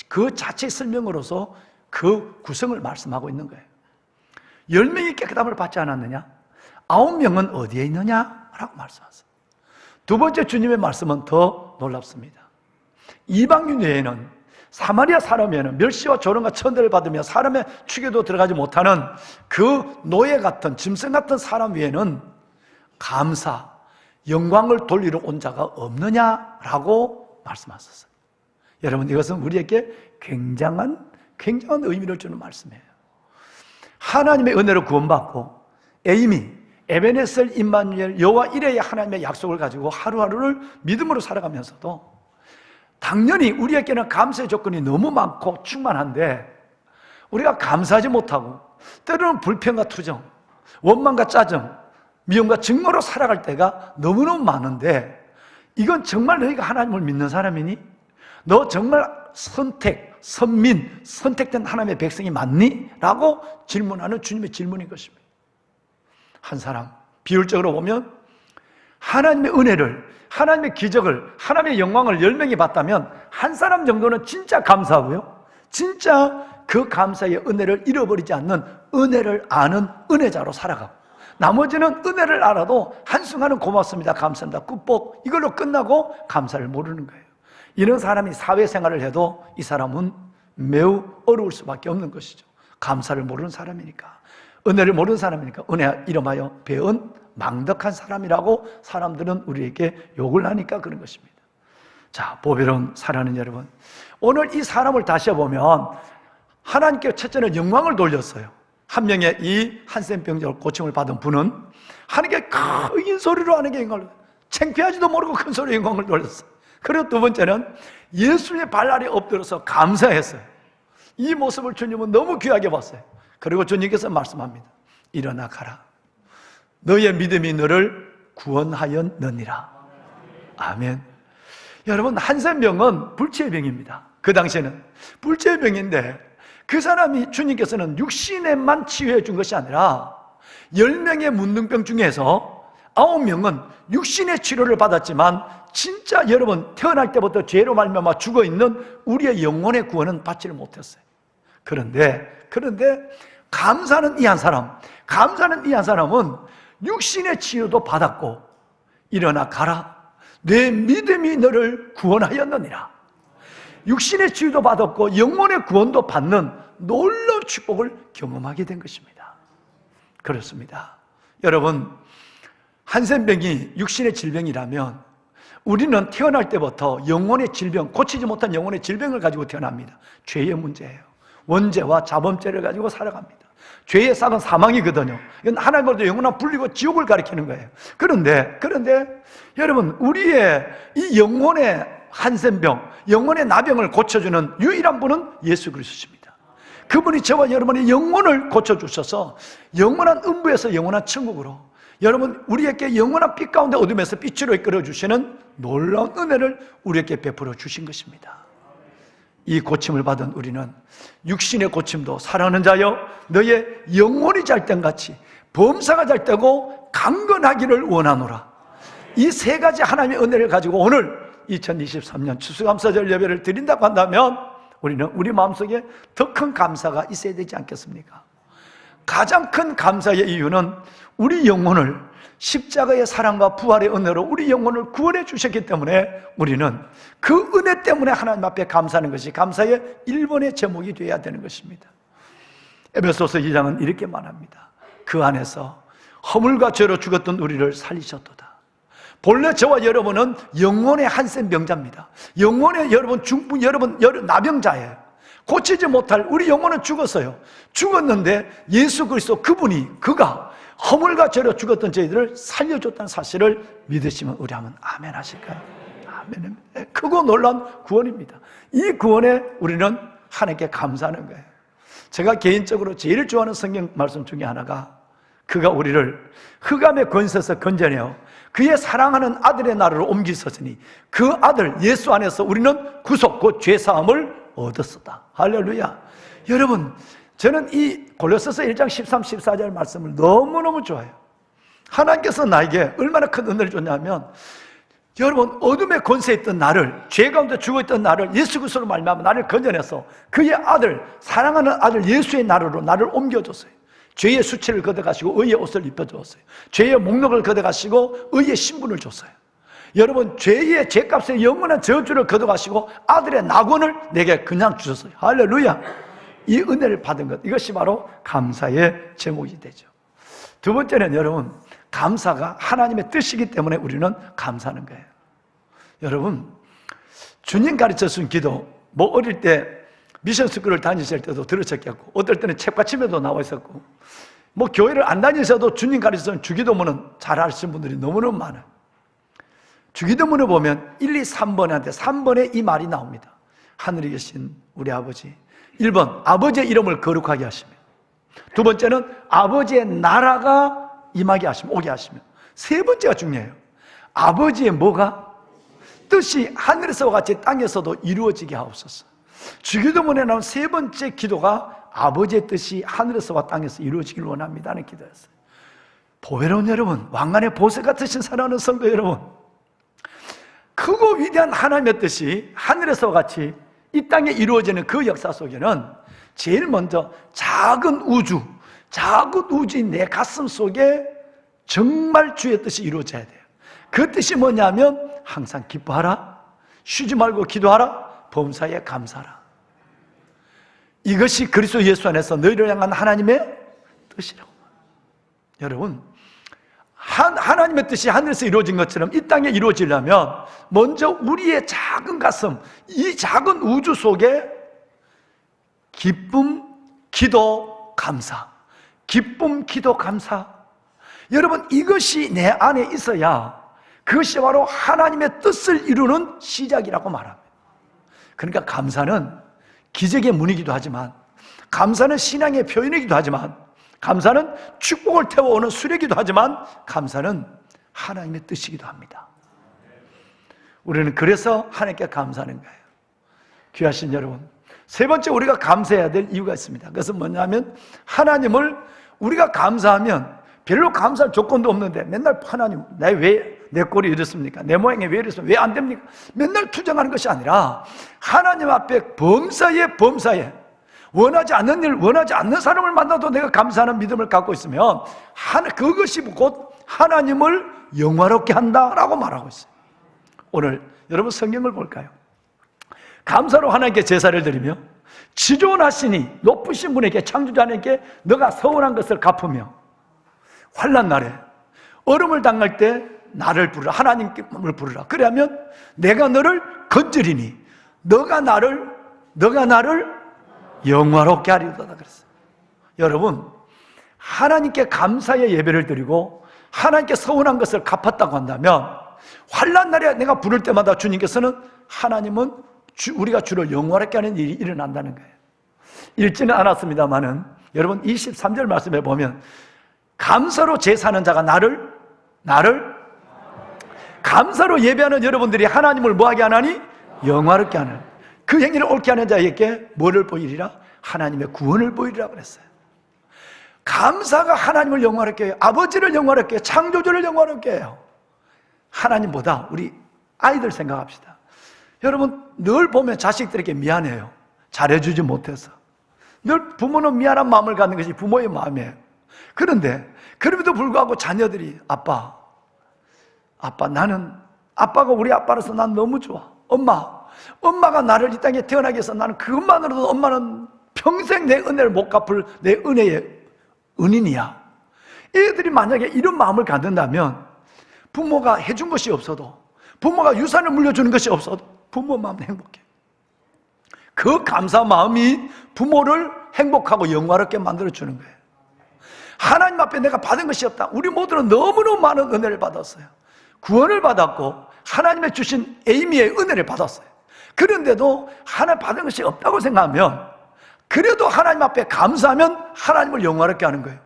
그 자체 설명으로서 그 구성을 말씀하고 있는 거예요. 10명이 깨끗함을 받지 않았느냐? 9명은 어디에 있느냐? 라고 말씀하세요. 두 번째 주님의 말씀은 더 놀랍습니다. 이방인 외에는 사마리아 사람에는 멸시와 조롱과 천대를 받으며 사람의 축에도 들어가지 못하는 그 노예 같은 짐승 같은 사람 위에는 감사, 영광을 돌리러 온 자가 없느냐라고 말씀하셨어요. 여러분, 이것은 우리에게 굉장한 의미를 주는 말씀이에요. 하나님의 은혜로 구원받고 에이미, 에베네셀, 임마누엘, 여호와 이레의 하나님의 약속을 가지고 하루하루를 믿음으로 살아가면서도 당연히 우리에게는 감사의 조건이 너무 많고 충만한데 우리가 감사하지 못하고 때로는 불평과 투정, 원망과 짜증, 미움과 증오로 살아갈 때가 너무너무 많은데 이건 정말 너희가 하나님을 믿는 사람이니? 너 정말 선택된 하나님의 백성이 맞니? 라고 질문하는 주님의 질문인 것입니다. 한 사람, 비율적으로 보면 하나님의 은혜를, 하나님의 기적을, 하나님의 영광을 10명이 봤다면 한 사람 정도는 진짜 감사하고요, 진짜 그 감사의 은혜를 잃어버리지 않는 은혜를 아는 은혜자로 살아가고, 나머지는 은혜를 알아도 한순간은 고맙습니다, 감사합니다, 굿복 이걸로 끝나고 감사를 모르는 거예요. 이런 사람이 사회생활을 해도 이 사람은 매우 어려울 수밖에 없는 것이죠. 감사를 모르는 사람이니까, 은혜를 모르는 사람이니까 은혜 이름하여 배은 망덕한 사람이라고 사람들은 우리에게 욕을 하니까 그런 것입니다. 자, 보배로운 사랑하는 여러분, 오늘 이 사람을 다시 보면 하나님께 첫째는 영광을 돌렸어요. 한 명의 이 한센병자로 고침을 받은 분은 하나님께 큰 소리로 하나님께 영광을, 창피하지도 모르고 큰 소리로 영광을 돌렸어요. 그리고 두 번째는 예수님의 발 아래 엎드려서 감사했어요. 이 모습을 주님은 너무 귀하게 봤어요. 그리고 주님께서 말씀합니다. 일어나 가라. 너의 믿음이 너를 구원하였느니라. 아멘. 여러분, 한센병은 불치의 병입니다. 그 당시에는 불치의 병인데 그 사람이 주님께서는 육신에만 치유해 준 것이 아니라 10명의 문둥병 중에서 9명은 육신의 치료를 받았지만 진짜 여러분 태어날 때부터 죄로 말미암아 죽어있는 우리의 영혼의 구원은 받지를 못했어요. 그런데 감사는 이 한 사람은 육신의 치유도 받았고 일어나 가라. 내 믿음이 너를 구원하였느니라. 육신의 치유도 받았고 영혼의 구원도 받는 놀라운 축복을 경험하게 된 것입니다. 그렇습니다. 여러분, 한센병이 육신의 질병이라면 우리는 태어날 때부터 영혼의 질병, 고치지 못한 영혼의 질병을 가지고 태어납니다. 죄의 문제예요. 원죄와 자범죄를 가지고 살아갑니다. 죄의 싹은 사망이거든요. 이건 하나님으로부터 영원한 분리고 지옥을 가리키는 거예요. 그런데 여러분, 우리의 이 영혼의 한센병, 영혼의 나병을 고쳐주는 유일한 분은 예수 그리스도십니다. 그분이 저와 여러분의 영혼을 고쳐주셔서 영원한 음부에서 영원한 천국으로, 여러분 우리에게 영원한 빛 가운데 어둠에서 빛으로 이끌어주시는 놀라운 은혜를 우리에게 베풀어 주신 것입니다. 이 고침을 받은 우리는 육신의 고침도 사랑하는 자여 너의 영혼이 잘된같이 범사가 잘되고 강건하기를 원하노라. 이 세 가지 하나님의 은혜를 가지고 오늘 2023년 추수감사절 예배를 드린다고 한다면 우리는 우리 마음속에 더 큰 감사가 있어야 되지 않겠습니까? 가장 큰 감사의 이유는 우리 영혼을 십자가의 사랑과 부활의 은혜로 우리 영혼을 구원해 주셨기 때문에 우리는 그 은혜 때문에 하나님 앞에 감사하는 것이 감사의 1번의 제목이 되어야 되는 것입니다. 에베소서 2장은 이렇게 말합니다. 그 안에서 허물과 죄로 죽었던 우리를 살리셨도다. 본래 저와 여러분은 영혼의 한센병자입니다. 영혼의 여러분 나병자예요. 고치지 못할 우리 영혼은 죽었어요. 죽었는데 예수 그리스도 그가 허물과 죄로 죽었던 저희들을 살려줬다는 사실을 믿으시면 우리 한번 아멘 하실까요? 아멘. 크고 놀라운 구원입니다. 이 구원에 우리는 하나님께 감사하는 거예요. 제가 개인적으로 제일 좋아하는 성경 말씀 중에 하나가 그가 우리를 흑암의 권세에서 건져내어 그의 사랑하는 아들의 나라로 옮기셨으니 그 아들 예수 안에서 우리는 구속, 곧 죄사함을 얻었었다. 할렐루야. 여러분, 저는 이 골로새서 1장 13, 14절 말씀을 너무너무 좋아해요. 하나님께서 나에게 얼마나 큰 은혜를 줬냐면 여러분, 어둠의 권세에 있던 나를, 죄 가운데 죽어있던 나를 예수 그리스도로 말미암아 나를 건져내서 그의 아들, 사랑하는 아들 예수의 나라로 나를 옮겨줬어요. 죄의 수치를 걷어가시고 의의 옷을 입혀주었어요. 죄의 목록을 걷어가시고 의의 신분을 줬어요. 여러분, 죄의 죄값의 영원한 저주를 거둬가시고 아들의 낙원을 내게 그냥 주셨어요. 할렐루야. 이 은혜를 받은 것, 이것이 바로 감사의 제목이 되죠. 두 번째는 여러분, 감사가 하나님의 뜻이기 때문에 우리는 감사하는 거예요. 여러분, 주님 가르쳐준 기도, 뭐 어릴 때 미션 스쿨을 다니실 때도 들으셨겠고, 어떨 때는 책받침에도 나와 있었고, 뭐 교회를 안 다니셔도 주님 가르쳐준 주기도문은 잘 아시는 분들이 너무너무 많아요. 주기도문을 보면 1, 2, 3번한테 3번에 이 말이 나옵니다. 하늘에 계신 우리 아버지. 1번, 아버지의 이름을 거룩하게 하시며, 두 번째는 아버지의 나라가 임하게 하시며, 오게 하시며, 세 번째가 중요해요. 아버지의 뭐가? 뜻이 하늘에서와 같이 땅에서도 이루어지게 하옵소서. 주기도문에 나온 세 번째 기도가 아버지의 뜻이 하늘에서와 땅에서 이루어지길 원합니다 하는 기도였어요. 보배로운 여러분, 왕관의 보석 같으신 사랑하는 성도 여러분, 크고 위대한 하나님의 뜻이 하늘에서와 같이 이 땅에 이루어지는 그 역사 속에는 제일 먼저 작은 우주인 내 가슴 속에 정말 주의 뜻이 이루어져야 돼요. 그 뜻이 뭐냐면 항상 기뻐하라, 쉬지 말고 기도하라, 범사에 감사하라. 이것이 그리스도 예수 안에서 너희를 향한 하나님의 뜻이라고. 여러분, 하나님의 뜻이 하늘에서 이루어진 것처럼 이 땅에 이루어지려면 먼저 우리의 작은 가슴, 이 작은 우주 속에 기쁨, 기도, 감사. 기쁨, 기도, 감사. 여러분, 이것이 내 안에 있어야 그것이 바로 하나님의 뜻을 이루는 시작이라고 말합니다. 그러니까 감사는 기적의 문이기도 하지만, 감사는 신앙의 표현이기도 하지만, 감사는 축복을 태워오는 수레기도 하지만, 감사는 하나님의 뜻이기도 합니다. 우리는 그래서 하나님께 감사하는 거예요. 귀하신 여러분, 세 번째 우리가 감사해야 될 이유가 있습니다. 그것은 뭐냐면, 하나님을 우리가 감사하면 별로 감사할 조건도 없는데 맨날 하나님, 왜 내 꼴이 이렇습니까? 내 모양이 왜 이렇습니까? 왜 안 됩니까? 맨날 투정하는 것이 아니라 하나님 앞에 범사에 원하지 않는 일, 원하지 않는 사람을 만나도 내가 감사하는 믿음을 갖고 있으면 그것이 곧 하나님을 영화롭게 한다라고 말하고 있어요. 오늘 여러분 성경을 볼까요? 감사로 하나님께 제사를 드리며 지존하시니 높으신 분에게, 창조자 하나님께 너가 서운한 것을 갚으며, 환난 날에 얼음을 당할 때 나를 부르라, 하나님을 부르라. 그러면 내가 너를 건지리니 너가 나를 영화롭게 하리로다 그랬어요. 여러분, 하나님께 감사의 예배를 드리고 하나님께 서운한 것을 갚았다고 한다면, 환난 날에 내가 부를 때마다 주님께서는, 하나님은 우리가 주를 영화롭게 하는 일이 일어난다는 거예요. 읽지는 않았습니다만은 여러분 23절 말씀에 보면, 감사로 제사하는 자가 나를 감사로 예배하는 여러분들이 하나님을 뭐하게 하나니? 영화롭게 하는, 그 행위를 옳게 하는 자에게 뭐를 보이리라? 하나님의 구원을 보이리라 그랬어요. 감사가 하나님을 영화롭게 해요. 아버지를 영화롭게 해요. 창조주를 영화롭게 해요. 하나님보다 우리 아이들 생각합시다. 여러분, 늘 보면 자식들에게 미안해요. 잘해주지 못해서. 늘 부모는 미안한 마음을 갖는 것이 부모의 마음이에요. 그런데 그럼에도 불구하고 자녀들이 나는 아빠가 우리 아빠로서 난 너무 좋아. 엄마가 나를 이 땅에 태어나게 해서 나는 그것만으로도 엄마는 평생 내 은혜를 못 갚을 내 은혜의 은인이야. 애들이 만약에 이런 마음을 갖는다면, 부모가 해준 것이 없어도, 부모가 유산을 물려주는 것이 없어도 부모 마음은 행복해. 그 감사 마음이 부모를 행복하고 영화롭게 만들어주는 거예요. 하나님 앞에 내가 받은 것이 없다. 우리 모두는 너무너무 많은 은혜를 받았어요. 구원을 받았고 하나님의 주신 에이미의 은혜를 받았어요. 그런데도 하나님 받은 것이 없다고 생각하면, 그래도 하나님 앞에 감사하면 하나님을 영화롭게 하는 거예요.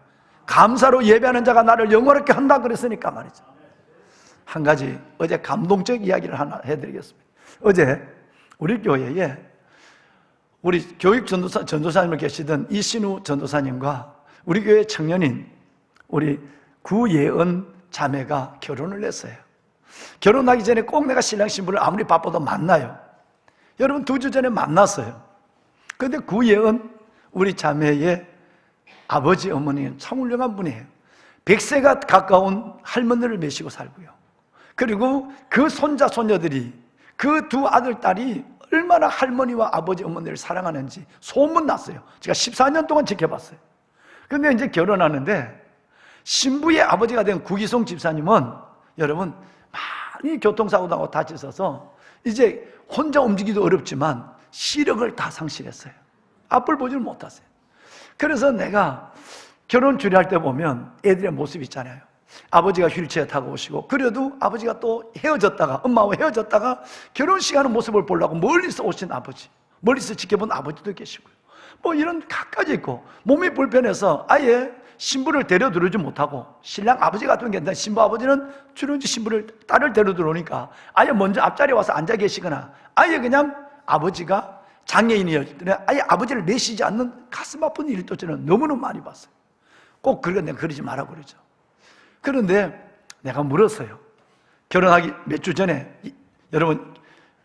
감사로 예배하는 자가 나를 영화롭게 한다 그랬으니까 말이죠. 한 가지 어제 감동적 이야기를 하나 해드리겠습니다. 어제 우리 교회에 우리 교육 전도사님을 계시던 이신우 전도사님과 우리 교회 청년인 우리 구예은 자매가 결혼을 했어요. 결혼하기 전에 꼭 내가 신랑 신부를 아무리 바빠도 만나요. 여러분, 2주 전에 만났어요. 그런데 구예은 우리 자매의 아버지 어머니는 참 훌륭한 분이에요. 100세가 가까운 할머니를 모시고 살고요. 그리고 그 손자, 손녀들이, 그 두 아들, 딸이 얼마나 할머니와 아버지, 어머니를 사랑하는지 소문 났어요. 제가 14년 동안 지켜봤어요. 근데 이제 결혼하는데 신부의 아버지가 된 구기송 집사님은 여러분 많이 교통사고 나고 다치셔서 이제 혼자 움직이기도 어렵지만 시력을 다 상실했어요. 앞을 보지를 못하세요. 그래서 내가 결혼 주례할 때 보면 애들의 모습 있잖아요. 아버지가 휠체어 타고 오시고, 그래도 아버지가 또 헤어졌다가, 엄마와 헤어졌다가 결혼식 하는 모습을 보려고 멀리서 오신 아버지, 멀리서 지켜본 아버지도 계시고요. 뭐 이런 각가지 있고, 몸이 불편해서 아예 신부를 데려들어오지 못하고, 신랑 아버지 같은 경우는 신부 아버지는 주로 이제 신부를, 딸을 데려들어오니까 아예 먼저 앞자리에 와서 앉아 계시거나, 아예 그냥 아버지가 장애인이었기 때문에 아예 아버지를 내시지 않는 가슴 아픈 일도 저는 너무너무 많이 봤어요. 꼭 내가 그러지 말라고 그러죠. 그런데 내가 물었어요. 결혼하기 몇 주 전에, 여러분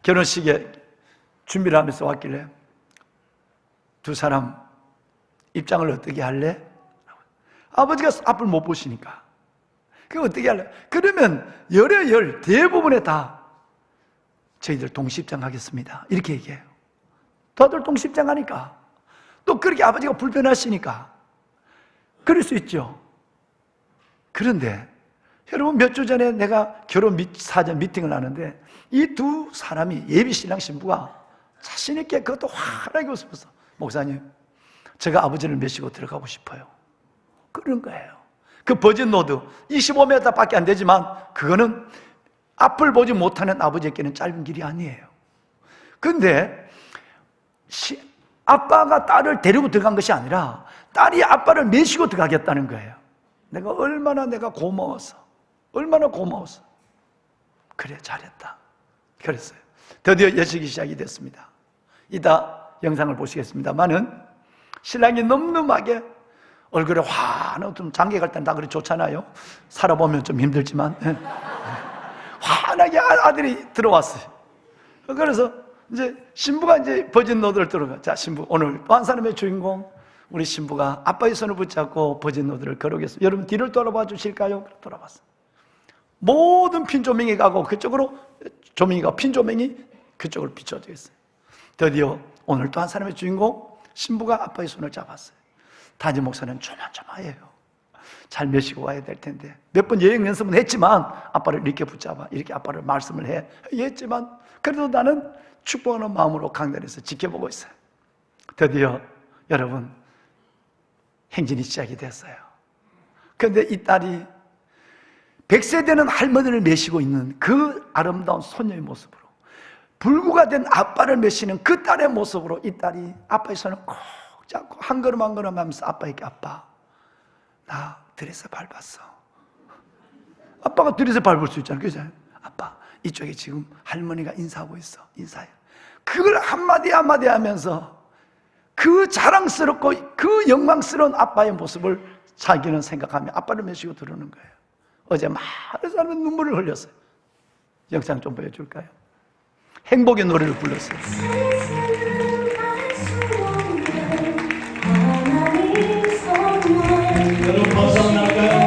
결혼식에 준비를 하면서 왔길래 두 사람 입장을 어떻게 할래? 아버지가 앞을 못 보시니까 그거 어떻게 할래? 그러면 열의 대부분에 다 저희들 동시입장 하겠습니다 이렇게 얘기해요. 다들 동시입장 하니까 또 그렇게 아버지가 불편하시니까 그럴 수 있죠. 그런데 여러분 몇 주 전에 내가 결혼 사전 미팅을 하는데 이 두 사람이, 예비신랑 신부가 자신 있게 그것도 환하게 웃으면서 목사님, 제가 아버지를 모시고 들어가고 싶어요. 그런 거예요. 그 버진 로드 25m 밖에 안 되지만 그거는 앞을 보지 못하는 아버지에게는 짧은 길이 아니에요. 근데 아빠가 딸을 데리고 들어간 것이 아니라 딸이 아빠를 모시고 들어가겠다는 거예요. 내가 얼마나 고마워서, 얼마나 고마워서. 그래, 잘했다. 그랬어요. 드디어 예식이 시작이 됐습니다. 이따 영상을 보시겠습니다만은 신랑이 너무너무하게 얼굴에 환하고, 좀 장계 갈 때는 다 그래 좋잖아요. 살아보면 좀 힘들지만 환하게 아들이 들어왔어요. 그래서 이제 신부가 이제 버진 로드를 들어가. 자, 신부, 오늘 또 한 사람의 주인공 우리 신부가 아빠의 손을 붙잡고 버진 로드를 걸어오겠습니다. 여러분 뒤를 돌아봐 주실까요? 돌아봤어요. 모든 핀 조명이 가고 그쪽으로 조명이 가고 핀 조명이 그쪽으로 비춰져 있어요. 드디어 오늘 또 한 사람의 주인공 신부가 아빠의 손을 잡았어요. 담임 목사는 조마조마해요. 잘 모시고 와야 될 텐데 몇 번 여행 연습은 했지만 아빠를 이렇게 붙잡아, 이렇게 아빠를 말씀을 했지만 그래도 나는 축복하는 마음으로 강단에서 지켜보고 있어요. 드디어 여러분 행진이 시작이 됐어요. 그런데 이 딸이 100세 되는 할머니를 메시고 있는 그 아름다운 소녀의 모습으로, 불구가 된 아빠를 메시는 그 딸의 모습으로 이 딸이 아빠의 손을 꼭 잡고 한 걸음 한 걸음 하면서 아빠에게, 아빠, 나 드레스 밟았어. 아빠가 드레스 밟을 수 있잖아요. 그죠? 아빠, 이쪽에 지금 할머니가 인사하고 있어. 인사해. 그걸 한마디 한마디 하면서 그 자랑스럽고 그 영광스러운 아빠의 모습을 자기는 생각하며 아빠를 메시고 들어오는 거예요. 어제 많은 사람이 눈물을 흘렸어요. 영상 좀 보여줄까요? 행복의 노래를 불렀어요. 여러분 박수 한번 할까요?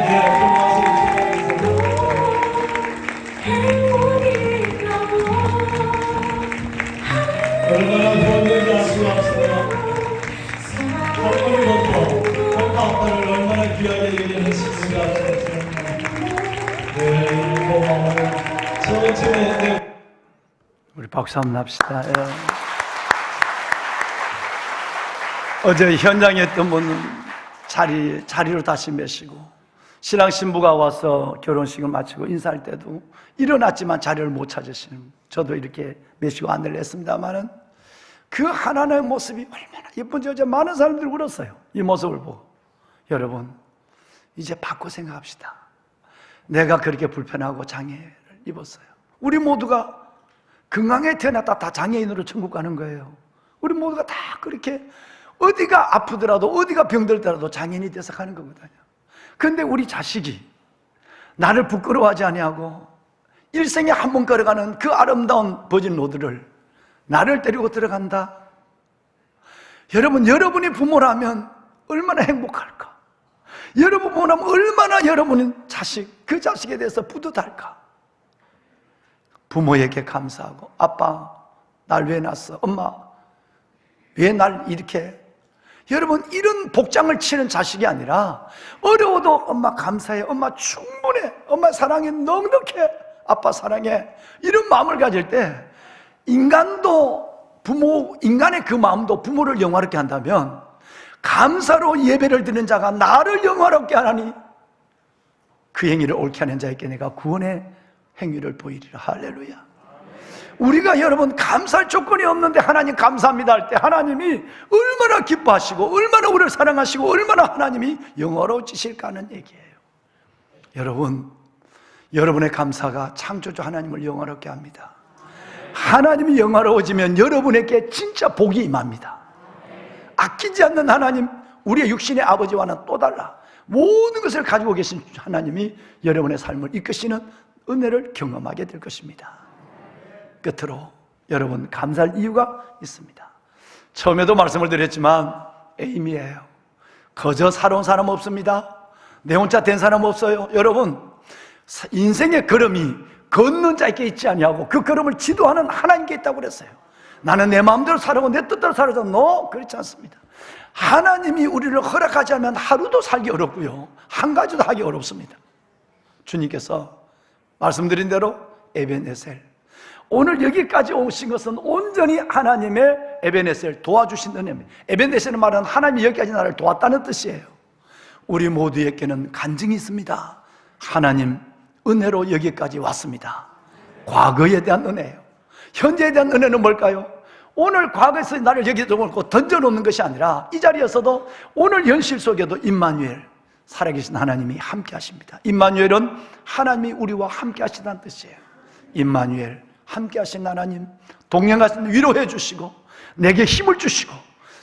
얼마나 좋은지 알 수가 없어요. 할머니부터 엄마 아빠를 얼마나 귀하게 여기는지 알 수 없어요. 네, 고마워요. 천천히. 우리 박수 한번 합시다. 예. 어제 현장에 있던 분은 자리로 다시 메시고, 신랑 신부가 와서 결혼식을 마치고 인사할 때도 일어났지만 자리를 못 찾으시는, 저도 이렇게 메시고 안내를 했습니다만은 그 하나님의 모습이 얼마나 예쁜지 어제 많은 사람들이 울었어요. 이 모습을 보고. 여러분, 이제 바꿔 생각합시다. 내가 그렇게 불편하고 장애를 입었어요. 우리 모두가 건강에 태어났다 다 장애인으로 천국 가는 거예요. 우리 모두가 다 그렇게 어디가 아프더라도 어디가 병들더라도 장애인이 돼서 가는 거거든요. 그런데 우리 자식이 나를 부끄러워하지 아니하고 일생에 한 번 걸어가는 그 아름다운 버진 로드를 나를 데리고 들어간다. 여러분, 여러분이 부모라면 얼마나 행복할까? 여러분 부모라면 얼마나 여러분은 그 자식에 대해서 뿌듯할까? 부모에게 감사하고, 아빠 날 왜 낳았어? 엄마 왜 날 이렇게. 여러분, 이런 복장을 치는 자식이 아니라 어려워도 엄마 감사해, 엄마 충분해, 엄마 사랑해, 넉넉해, 아빠 사랑해, 이런 마음을 가질 때 인간의 그 마음도 부모를 영화롭게 한다면 감사로 예배를 드리는 자가 나를 영화롭게 하나니 그 행위를 옳게 하는 자에게 내가 구원의 행위를 보이리라. 할렐루야. 우리가 여러분 감사할 조건이 없는데 하나님 감사합니다 할 때 하나님이 얼마나 기뻐하시고 얼마나 우리를 사랑하시고 얼마나 하나님이 영화로워지실까 하는 얘기예요. 여러분, 여러분의 감사가 창조주 하나님을 영화롭게 합니다. 하나님이 영화로워지면 여러분에게 진짜 복이 임합니다. 아끼지 않는 하나님, 우리의 육신의 아버지와는 또 달라 모든 것을 가지고 계신 하나님이 여러분의 삶을 이끄시는 은혜를 경험하게 될 것입니다. 끝으로 여러분 감사할 이유가 있습니다. 처음에도 말씀을 드렸지만 에임이에요. 거저 살아온 사람 없습니다. 내 혼자 된 사람 없어요. 여러분, 인생의 걸음이 걷는 자에게 있지 아니하고 그 걸음을 지도하는 하나님께 있다고 그랬어요. 나는 내 마음대로 살아고 내 뜻대로 살아서 그렇지 않습니다. 하나님이 우리를 허락하지 않으면 하루도 살기 어렵고요, 한 가지도 하기 어렵습니다. 주님께서 말씀드린 대로 에벤에셀, 오늘 여기까지 오신 것은 온전히 하나님의 에벤에셀, 도와주신 은혜입니다. 에벤에셀은 말은 하나님이 여기까지 나를 도왔다는 뜻이에요. 우리 모두에게는 간증이 있습니다. 하나님 은혜로 여기까지 왔습니다. 과거에 대한 은혜예요. 현재에 대한 은혜는 뭘까요? 오늘 과거에서 나를 여기에 놓고 던져놓는 것이 아니라 이 자리에서도 오늘 현실 속에도 임마누엘, 살아계신 하나님이 함께 하십니다. 임마누엘은 하나님이 우리와 함께 하시다는 뜻이에요. 임마누엘, 함께 하신 하나님, 동행하신 위로해 주시고 내게 힘을 주시고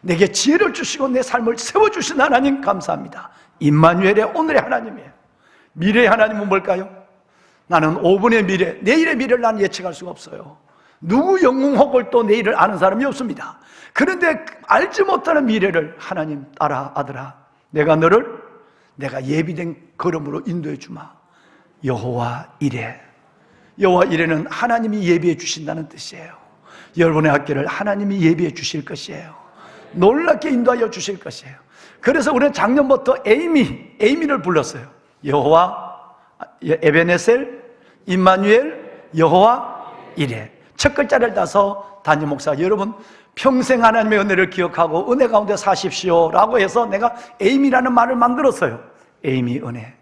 내게 지혜를 주시고 내 삶을 세워주신 하나님 감사합니다. 임마누엘의 오늘의 하나님이에요. 미래의 하나님은 뭘까요? 나는 5분의 미래, 내일의 미래를 나는 예측할 수가 없어요. 누구 영웅 혹을 또 내일을 아는 사람이 없습니다. 그런데 알지 못하는 미래를 하나님, 딸아 아들아, 내가 예비된 걸음으로 인도해 주마. 여호와 이레, 여호와 이레는 하나님이 예비해 주신다는 뜻이에요. 여러분의 학교를 하나님이 예비해 주실 것이에요. 놀랍게 인도하여 주실 것이에요. 그래서 우리는 작년부터 에이미를 불렀어요. 여호와 에베네셀, 임마누엘, 여호와 이레. 첫 글자를 따서 담임 목사, 여러분 평생 하나님의 은혜를 기억하고 은혜 가운데 사십시오 라고 해서 내가 에이미라는 말을 만들었어요. 에이미 은혜,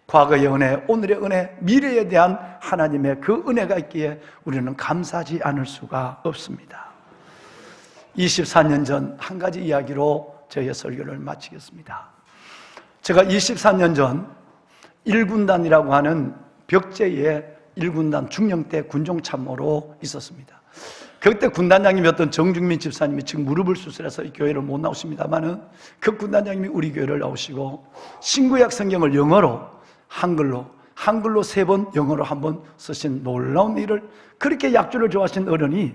과거의 은혜, 오늘의 은혜, 미래에 대한 하나님의 그 은혜가 있기에 우리는 감사하지 않을 수가 없습니다. 24년 전 한 가지 이야기로 저의 설교를 마치겠습니다. 제가 24년 전 1군단이라고 하는 벽제의 1군단 중령대 군종참모로 있었습니다. 그때 군단장님이었던 정중민 집사님이 지금 무릎을 수술해서 이 교회를 못 나오십니다만은 그 군단장님이 우리 교회를 나오시고 신구약 성경을 영어로 한글로 3번, 영어로 1번 쓰신 놀라운 일을, 그렇게 약주를 좋아하신 어른이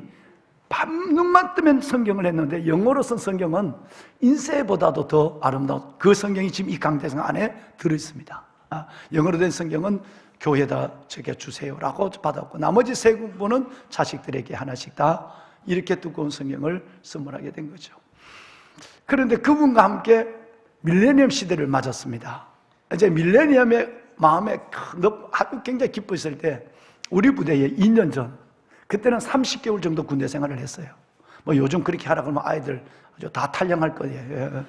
밤눈만 뜨면 성경을 했는데 영어로 쓴 성경은 인쇄보다도 더 아름다운 그 성경이 지금 이 강대상 안에 들어있습니다. 영어로 된 성경은 교회에다 저게 주세요라고 받았고 나머지 3권은 자식들에게 하나씩 다 이렇게 두꺼운 성경을 선물하게 된 거죠. 그런데 그분과 함께 밀레니엄 시대를 맞았습니다. 이제 밀레니엄의 마음에 아주 굉장히 기뻐했을 때 우리 부대에 2년 전, 그때는 30개월 정도 군대 생활을 했어요. 뭐 요즘 그렇게 하라 그러면 아이들 아주 다 탈영할 거예요.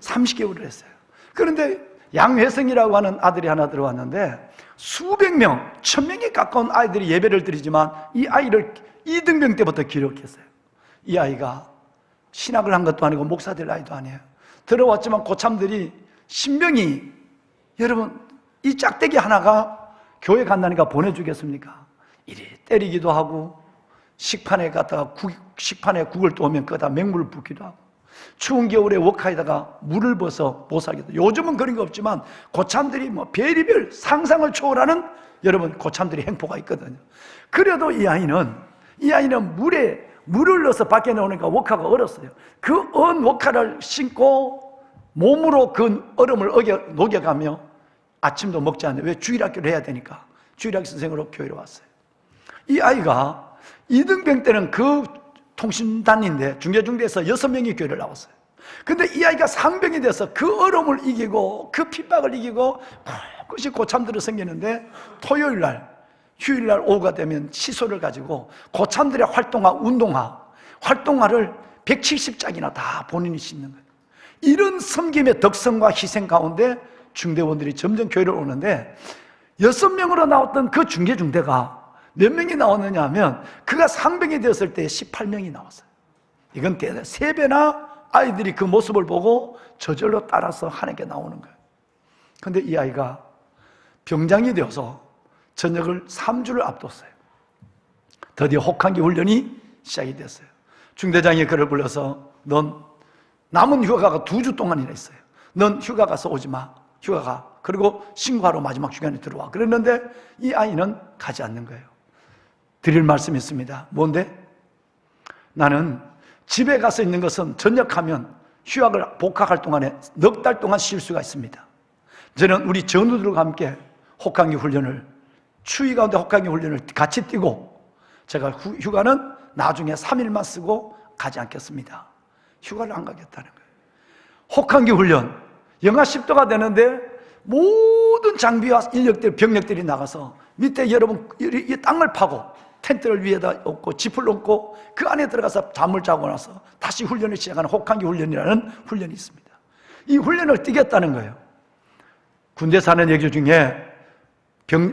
30개월을 했어요. 그런데 양회성이라고 하는 아들이 하나 들어왔는데 수백 명, 1000명에 가까운 아이들이 예배를 드리지만 이 아이를 2등병 때부터 기록했어요. 이 아이가 신학을 한 것도 아니고 목사 될 아이도 아니에요. 들어왔지만 고참들이 신병이, 여러분 이 짝대기 하나가 교회 간다니까 보내주겠습니까? 이리 때리기도 하고 식판에 갔다가 식판에 국을 떠오면 거기다 맹물을 붓기도 하고 추운 겨울에 워카에다가 물을 부어서 보살기도. 요즘은 그런 게 없지만 고참들이 뭐 별의별 상상을 초월하는 여러분 고참들이 행포가 있거든요. 그래도 이 아이는 물을 넣어서 밖에 나오니까 워카가 얼었어요. 그 언 워카를 신고 몸으로 그 얼음을 녹여가며 아침도 먹지 않아요. 왜? 주일학교를 해야 되니까 주일학교 선생으로 교회로 왔어요. 이 아이가 이등병 때는 그 통신단인데 중계중대에서 6명이 교회를 나왔어요. 근데 이 아이가 상병이 돼서 그 어려움을 이기고 그 핍박을 이기고 그것이 고참들을 생기는데 토요일 날, 휴일 날 오후가 되면 시소를 가지고 고참들의 활동화를 170장이나 다 본인이 싣는 거예요. 이런 섬김의 덕성과 희생 가운데 중대원들이 점점 교회를 오는데 6명으로 나왔던 그 중계중대가 몇 명이 나왔느냐 하면 그가 상병이 되었을 때 18명이 나왔어요. 이건 3배나 아이들이 그 모습을 보고 저절로 따라서 하나님께 나오는 거예요. 그런데 이 아이가 병장이 되어서 전역을 3주를 앞뒀어요. 드디어 혹한기 훈련이 시작이 됐어요. 중대장이 그를 불러서 넌 남은 휴가가 2주 동안이나 있어요. 넌 휴가 가서 오지 마. 휴가 가. 그리고 신고하러 마지막 휴가에 들어와. 그랬는데 이 아이는 가지 않는 거예요. 드릴 말씀이 있습니다. 뭔데? 나는 집에 가서 있는 것은 전역하면 휴학을 복학할 동안에 넉 달 동안 쉴 수가 있습니다. 저는 우리 전우들과 함께 혹한기 훈련을, 추위 가운데 혹한기 훈련을 같이 뛰고 제가 휴가는 나중에 3일만 쓰고 가지 않겠습니다. 휴가를 안 가겠다는 거예요. 혹한기 훈련, 영하 10도가 되는데 모든 장비와 인력들, 병력들이 나가서 밑에 여러분 이 땅을 파고 텐트를 위에다 얹고 지프를 얹고 그 안에 들어가서 잠을 자고 나서 다시 훈련을 시작하는 혹한기 훈련이라는 훈련이 있습니다. 이 훈련을 뛰겠다는 거예요. 군대 사는 얘기 중에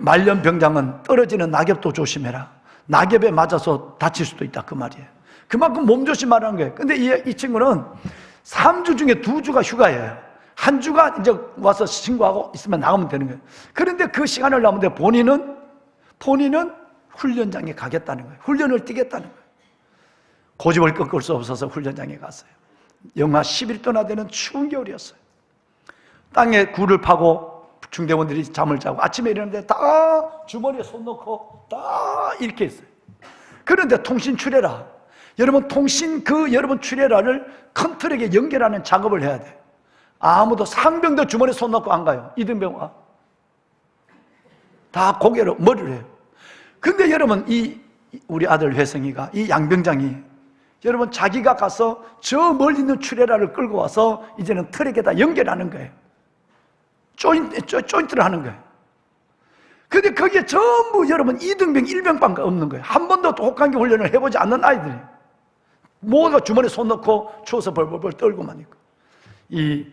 말년 병장은 떨어지는 낙엽도 조심해라. 낙엽에 맞아서 다칠 수도 있다 그 말이에요. 그만큼 몸조심하라는 거예요. 근데 이 친구는 3주 중에 2주가 휴가예요. 1주가 이제 와서 신고하고 있으면 나가면 되는 거예요. 그런데 그 시간을 남은데 본인은 훈련장에 가겠다는 거예요. 훈련을 뛰겠다는 거예요. 고집을 꺾을 수 없어서 훈련장에 갔어요. 영하 11도나 되는 추운 겨울이었어요. 땅에 굴을 파고 중대원들이 잠을 자고 아침에 일어났는데 다 주머니에 손 넣고 다 이렇게 했어요. 그런데 통신 출애라, 여러분 여러분 출애라를 컨트롤에 연결하는 작업을 해야 돼요. 아무도 상병도 주머니에 손 넣고 안 가요. 이등병 와. 다 고개로 머리를 해요. 근데 여러분 우리 아들 회성이가 이 양병장이 여러분 자기가 가서 저 멀리 있는 출애라를 끌고 와서 이제는 트랙에다 연결하는 거예요. 조인트를 하는 거예요. 근데 거기에 전부 여러분 2등병, 1병밖에 없는 거예요. 한 번도 혹한기 훈련을 해보지 않는 아이들이 모두가 주머니에 손 넣고 추워서 벌벌벌 떨고만 있고, 이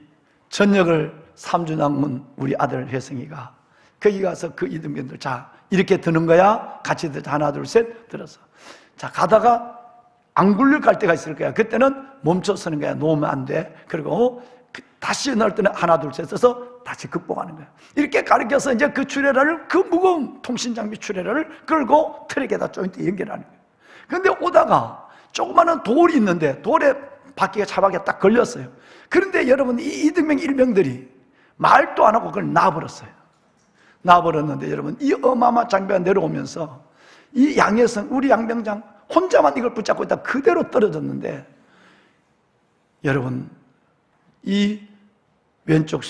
전역을 3주 남은 우리 아들 회성이가 거기 가서 그 2등병들 자 이렇게 드는 거야. 같이 들자. 하나 둘 셋 들어서 자 가다가 안 굴릴 갈 때가 있을 거야. 그때는 멈춰 서는 거야. 놓으면 안 돼. 그리고 다시 넣을 때는 하나 둘 셋 써서 다시 극복하는 거야. 이렇게 가르쳐서 이제 그 출애라를, 그 무거운 통신장비 출애라를 끌고 트랙에다 조인트 연결하는 거야. 근데 오다가 조그마한 돌이 있는데 돌에 바퀴가 차박에 딱 걸렸어요. 그런데 여러분 이 이등병 1병들이 말도 안 하고 그걸 놔버렸어요. 놔버렸는데 여러분 이 어마어마한 장비가 내려오면서 이 양혜성 우리 양병장 혼자만 이걸 붙잡고 있다 그대로 떨어졌는데, 여러분 이 왼쪽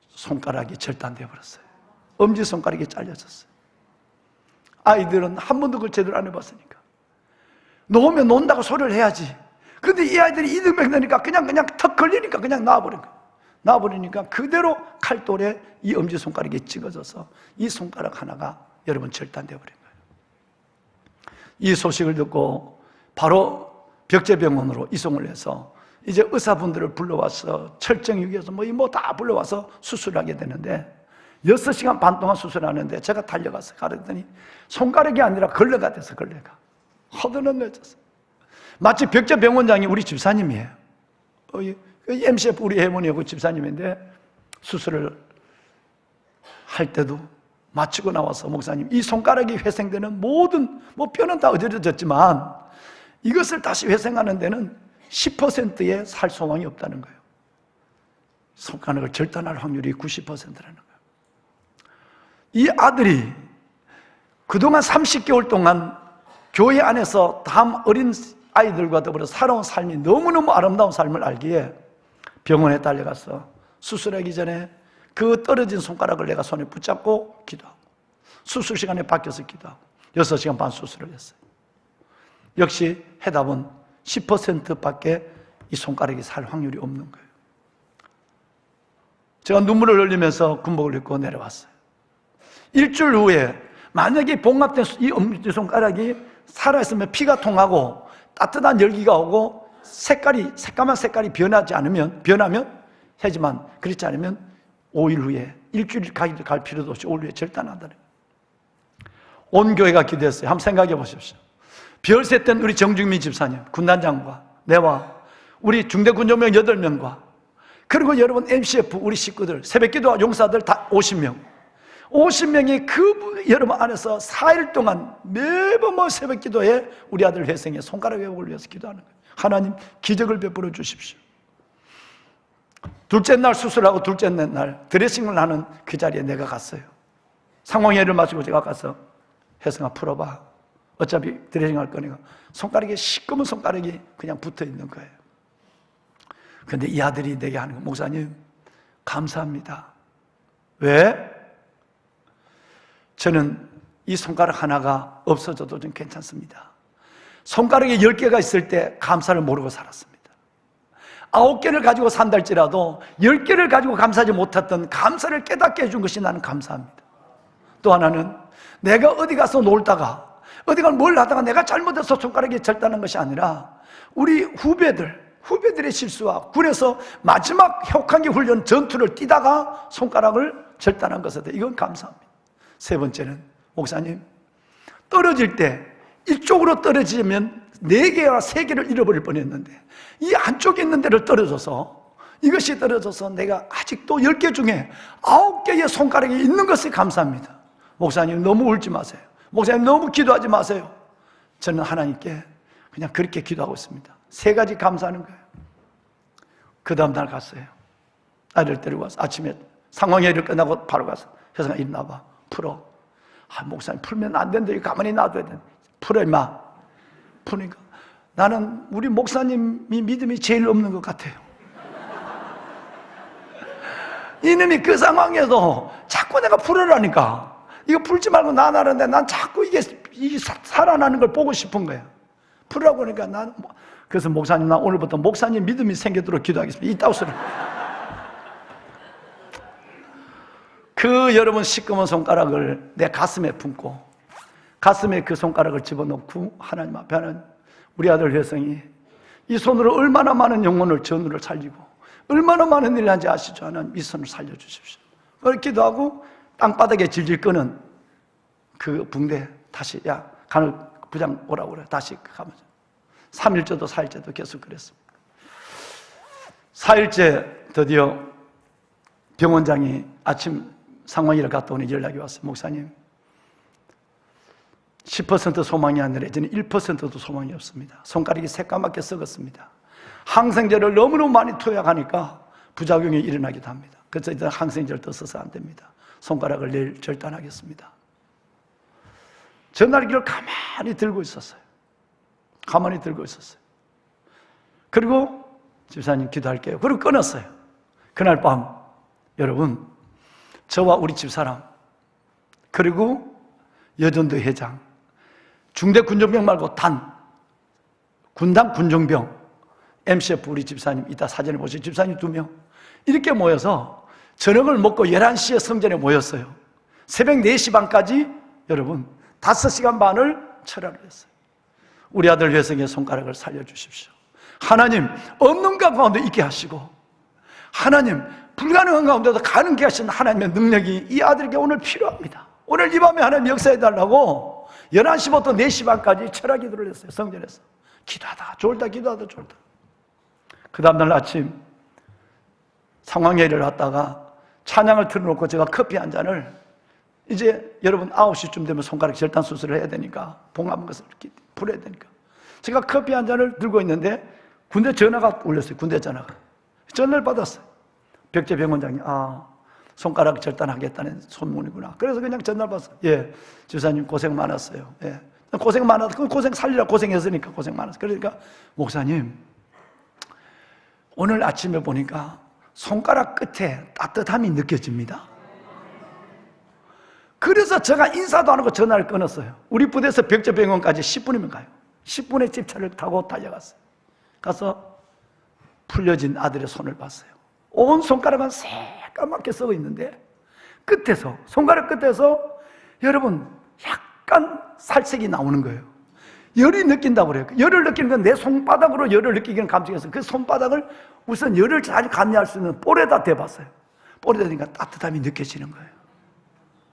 손가락이 절단되어 버렸어요. 엄지손가락이 잘려졌어요. 아이들은 한 번도 그걸 제대로 안 해봤으니까 놓으면 놓는다고 소리를 해야지. 근데 이 아이들이 이등병 되니까 그냥 턱 걸리니까 그냥 놔버린 거예요. 놔버리니까 그대로 칼돌에 이 엄지손가락이 찍어져서 이 손가락 하나가 여러분 절단되어 버린 거예요. 이 소식을 듣고 바로 벽제병원으로 이송을 해서 이제 의사분들을 불러와서 철정육에서 뭐 다 불러와서 수술하게 되는데 6시간 반 동안 수술하는데 제가 달려가서 가르더니 손가락이 아니라 걸레가 돼서 걸레가 허드는해졌어요. 마치 벽제병원장이 우리 집사님이에요. MCF 우리 할머니하고 집사님인데 수술을 할 때도 마치고 나와서 목사님 이 손가락이 회생되는 모든 뼈는 다 어지러졌지만 이것을 다시 회생하는 데는 10%의 살 소망이 없다는 거예요. 손가락을 절단할 확률이 90%라는 거예요. 이 아들이 그동안 30개월 동안 교회 안에서 다음 어린 아이들과 더불어 살아온 삶이 너무너무 아름다운 삶을 알기에 병원에 달려가서 수술하기 전에 그 떨어진 손가락을 내가 손에 붙잡고 기도하고 수술 시간에 바뀌어서 기도하고 6시간 반 수술을 했어요. 역시 해답은 10%밖에 이 손가락이 살 확률이 없는 거예요. 제가 눈물을 흘리면서 군복을 입고 내려왔어요. 일주일 후에 만약에 봉합된 이 엄지손가락이 살아있으면 피가 통하고 따뜻한 열기가 오고 새까만 색깔이 변하면 하지만 그렇지 않으면 5일 후에 일주일 갈 필요도 없이 5일 후에 절단한다는 거예요. 온 교회가 기도했어요. 한번 생각해 보십시오. 별세 땐 우리 정중민 집사님, 군단장과 내와 우리 중대군정병 8명과 그리고 여러분 MCF 우리 식구들, 새벽기도 용사들 다 50명이 그 여러분 안에서 4일 동안 매번 새벽기도에 우리 아들 회생의 손가락 회복을 위해서 기도하는 거예요. 하나님 기적을 베풀어 주십시오. 둘째 날 수술하고 둘째 날 드레싱을 하는 그 자리에 내가 갔어요. 상황회의를 마치고 제가 가서 혜성아 풀어봐. 어차피 드레싱 할 거니까. 손가락에 시꺼먼 손가락이 그냥 붙어 있는 거예요. 근데 이 아들이 내게 하는 거, 목사님 감사합니다. 왜? 저는 이 손가락 하나가 없어져도 좀 괜찮습니다. 손가락에 10개가 있을 때 감사를 모르고 살았습니다. 9개를 가지고 산달지라도 10개를 가지고 감사하지 못했던 감사를 깨닫게 해준 것이 나는 감사합니다. 또 하나는 내가 어디 가서 놀다가 어디가 뭘 하다가 내가 잘못해서 손가락이 절단한 것이 아니라 우리 후배들의 실수와 군에서 마지막 혹한기 훈련 전투를 뛰다가 손가락을 절단한 것에 대해 이건 감사합니다. 세 번째는 목사님 떨어질 때 이쪽으로 떨어지면 4개와 3개를 잃어버릴 뻔했는데 이 안쪽에 있는 데를 이것이 떨어져서 내가 아직도 10개 중에 9개의 손가락이 있는 것을 감사합니다. 목사님 너무 울지 마세요. 목사님 너무 기도하지 마세요. 저는 하나님께 그냥 그렇게 기도하고 있습니다. 3가지 감사하는 거예요. 그 다음 날 갔어요. 아이를 데리고 와서 아침에 상황회의를 끝나고 바로 가서 혜성아 일어나봐. 풀어. 목사님 풀면 안 된다. 가만히 놔둬야 돼. 풀어 임마. 푸니까 나는 우리 목사님이 믿음이 제일 없는 것 같아요. 이놈이 그 상황에서 자꾸 내가 풀으라니까. 이거 풀지 말고 나라는데 난 자꾸 이게 살아나는 걸 보고 싶은 거야. 풀으라고 하니까 나는 그래서 목사님 나 오늘부터 목사님 믿음이 생기도록 기도하겠습니다. 이따 소리. 그 여러분 시꺼먼 손가락을 내 가슴에 품고 가슴에 그 손가락을 집어넣고 하나님 앞에 하는 우리 아들 혜성이 이 손으로 얼마나 많은 영혼을 전우를 살리고 얼마나 많은 일을 하는지 아시죠? 하나님 이 손을 살려주십시오. 그렇기도 하고 땅바닥에 질질 끄는 그 붕대 다시 야 간을 부장 오라고 그래. 다시 가면서 3일째도 4일째도 계속 그랬습니다. 4일째 드디어 병원장이 아침 상황회의를 갔다 오니 연락이 왔어요. 목사님 10% 소망이 아니라 이제는 1%도 소망이 없습니다. 손가락이 새까맣게 썩었습니다. 항생제를 너무너무 많이 투약하니까 부작용이 일어나기도 합니다. 그래서 이제 항생제를 더 써서 안 됩니다. 손가락을 내일 절단하겠습니다. 전화기를 가만히 들고 있었어요. 그리고 집사님 기도할게요. 그리고 끊었어요. 그날 밤 여러분 저와 우리 집사람 그리고 여전도 회장 중대 군정병 말고 군당 군정병 MCF 우리 집사님 이따 사진을 보시죠. 집사님 2명 이렇게 모여서 저녁을 먹고 11시에 성전에 모였어요. 새벽 4시 반까지 여러분 5시간 반을 철학을 했어요. 우리 아들 회성의 손가락을 살려주십시오. 하나님 없는 것 가운데 있게 하시고 하나님 불가능한 가운데도 가능케 하시는 하나님의 능력이 이 아들에게 오늘 필요합니다. 오늘 이 밤에 하나님 역사해달라고 11시부터 4시 반까지 철학 기도를 했어요. 성전에서 기도하다 졸다 그 다음날 아침 상황회의를 하다가 찬양을 틀어놓고 제가 커피 한 잔을 이제 여러분 9시쯤 되면 손가락 절단 수술을 해야 되니까 봉합한 것을 풀어야 되니까 제가 커피 한 잔을 들고 있는데 군대 전화가 울렸어요. 군대 전화를 받았어요. 벽재 병원장이 손가락 절단하겠다는 소문이구나. 그래서 그냥 전화를 받았어요. 예, 집사님 고생 많았어요. 예, 고생 많았어. 고생 살리라 고생했으니까 고생 많았어. 그러니까 목사님 오늘 아침에 보니까 손가락 끝에 따뜻함이 느껴집니다. 그래서 제가 인사도 안 하고 전화를 끊었어요. 우리 부대에서 벽제병원까지 10분이면 가요. 10분의 집차를 타고 달려갔어요. 가서 풀려진 아들의 손을 봤어요. 온 손가락은 새까맣게 썩어 있는데 끝에서, 손가락 끝에서 여러분 약간 살색이 나오는 거예요. 열이 느낀다고 그래요. 열을 느끼는 건 내 손바닥으로 열을 느끼기는 감정해서 그 손바닥을 우선 열을 잘 감지할 수 있는 볼에다 대봤어요. 볼에다 대니까 따뜻함이 느껴지는 거예요.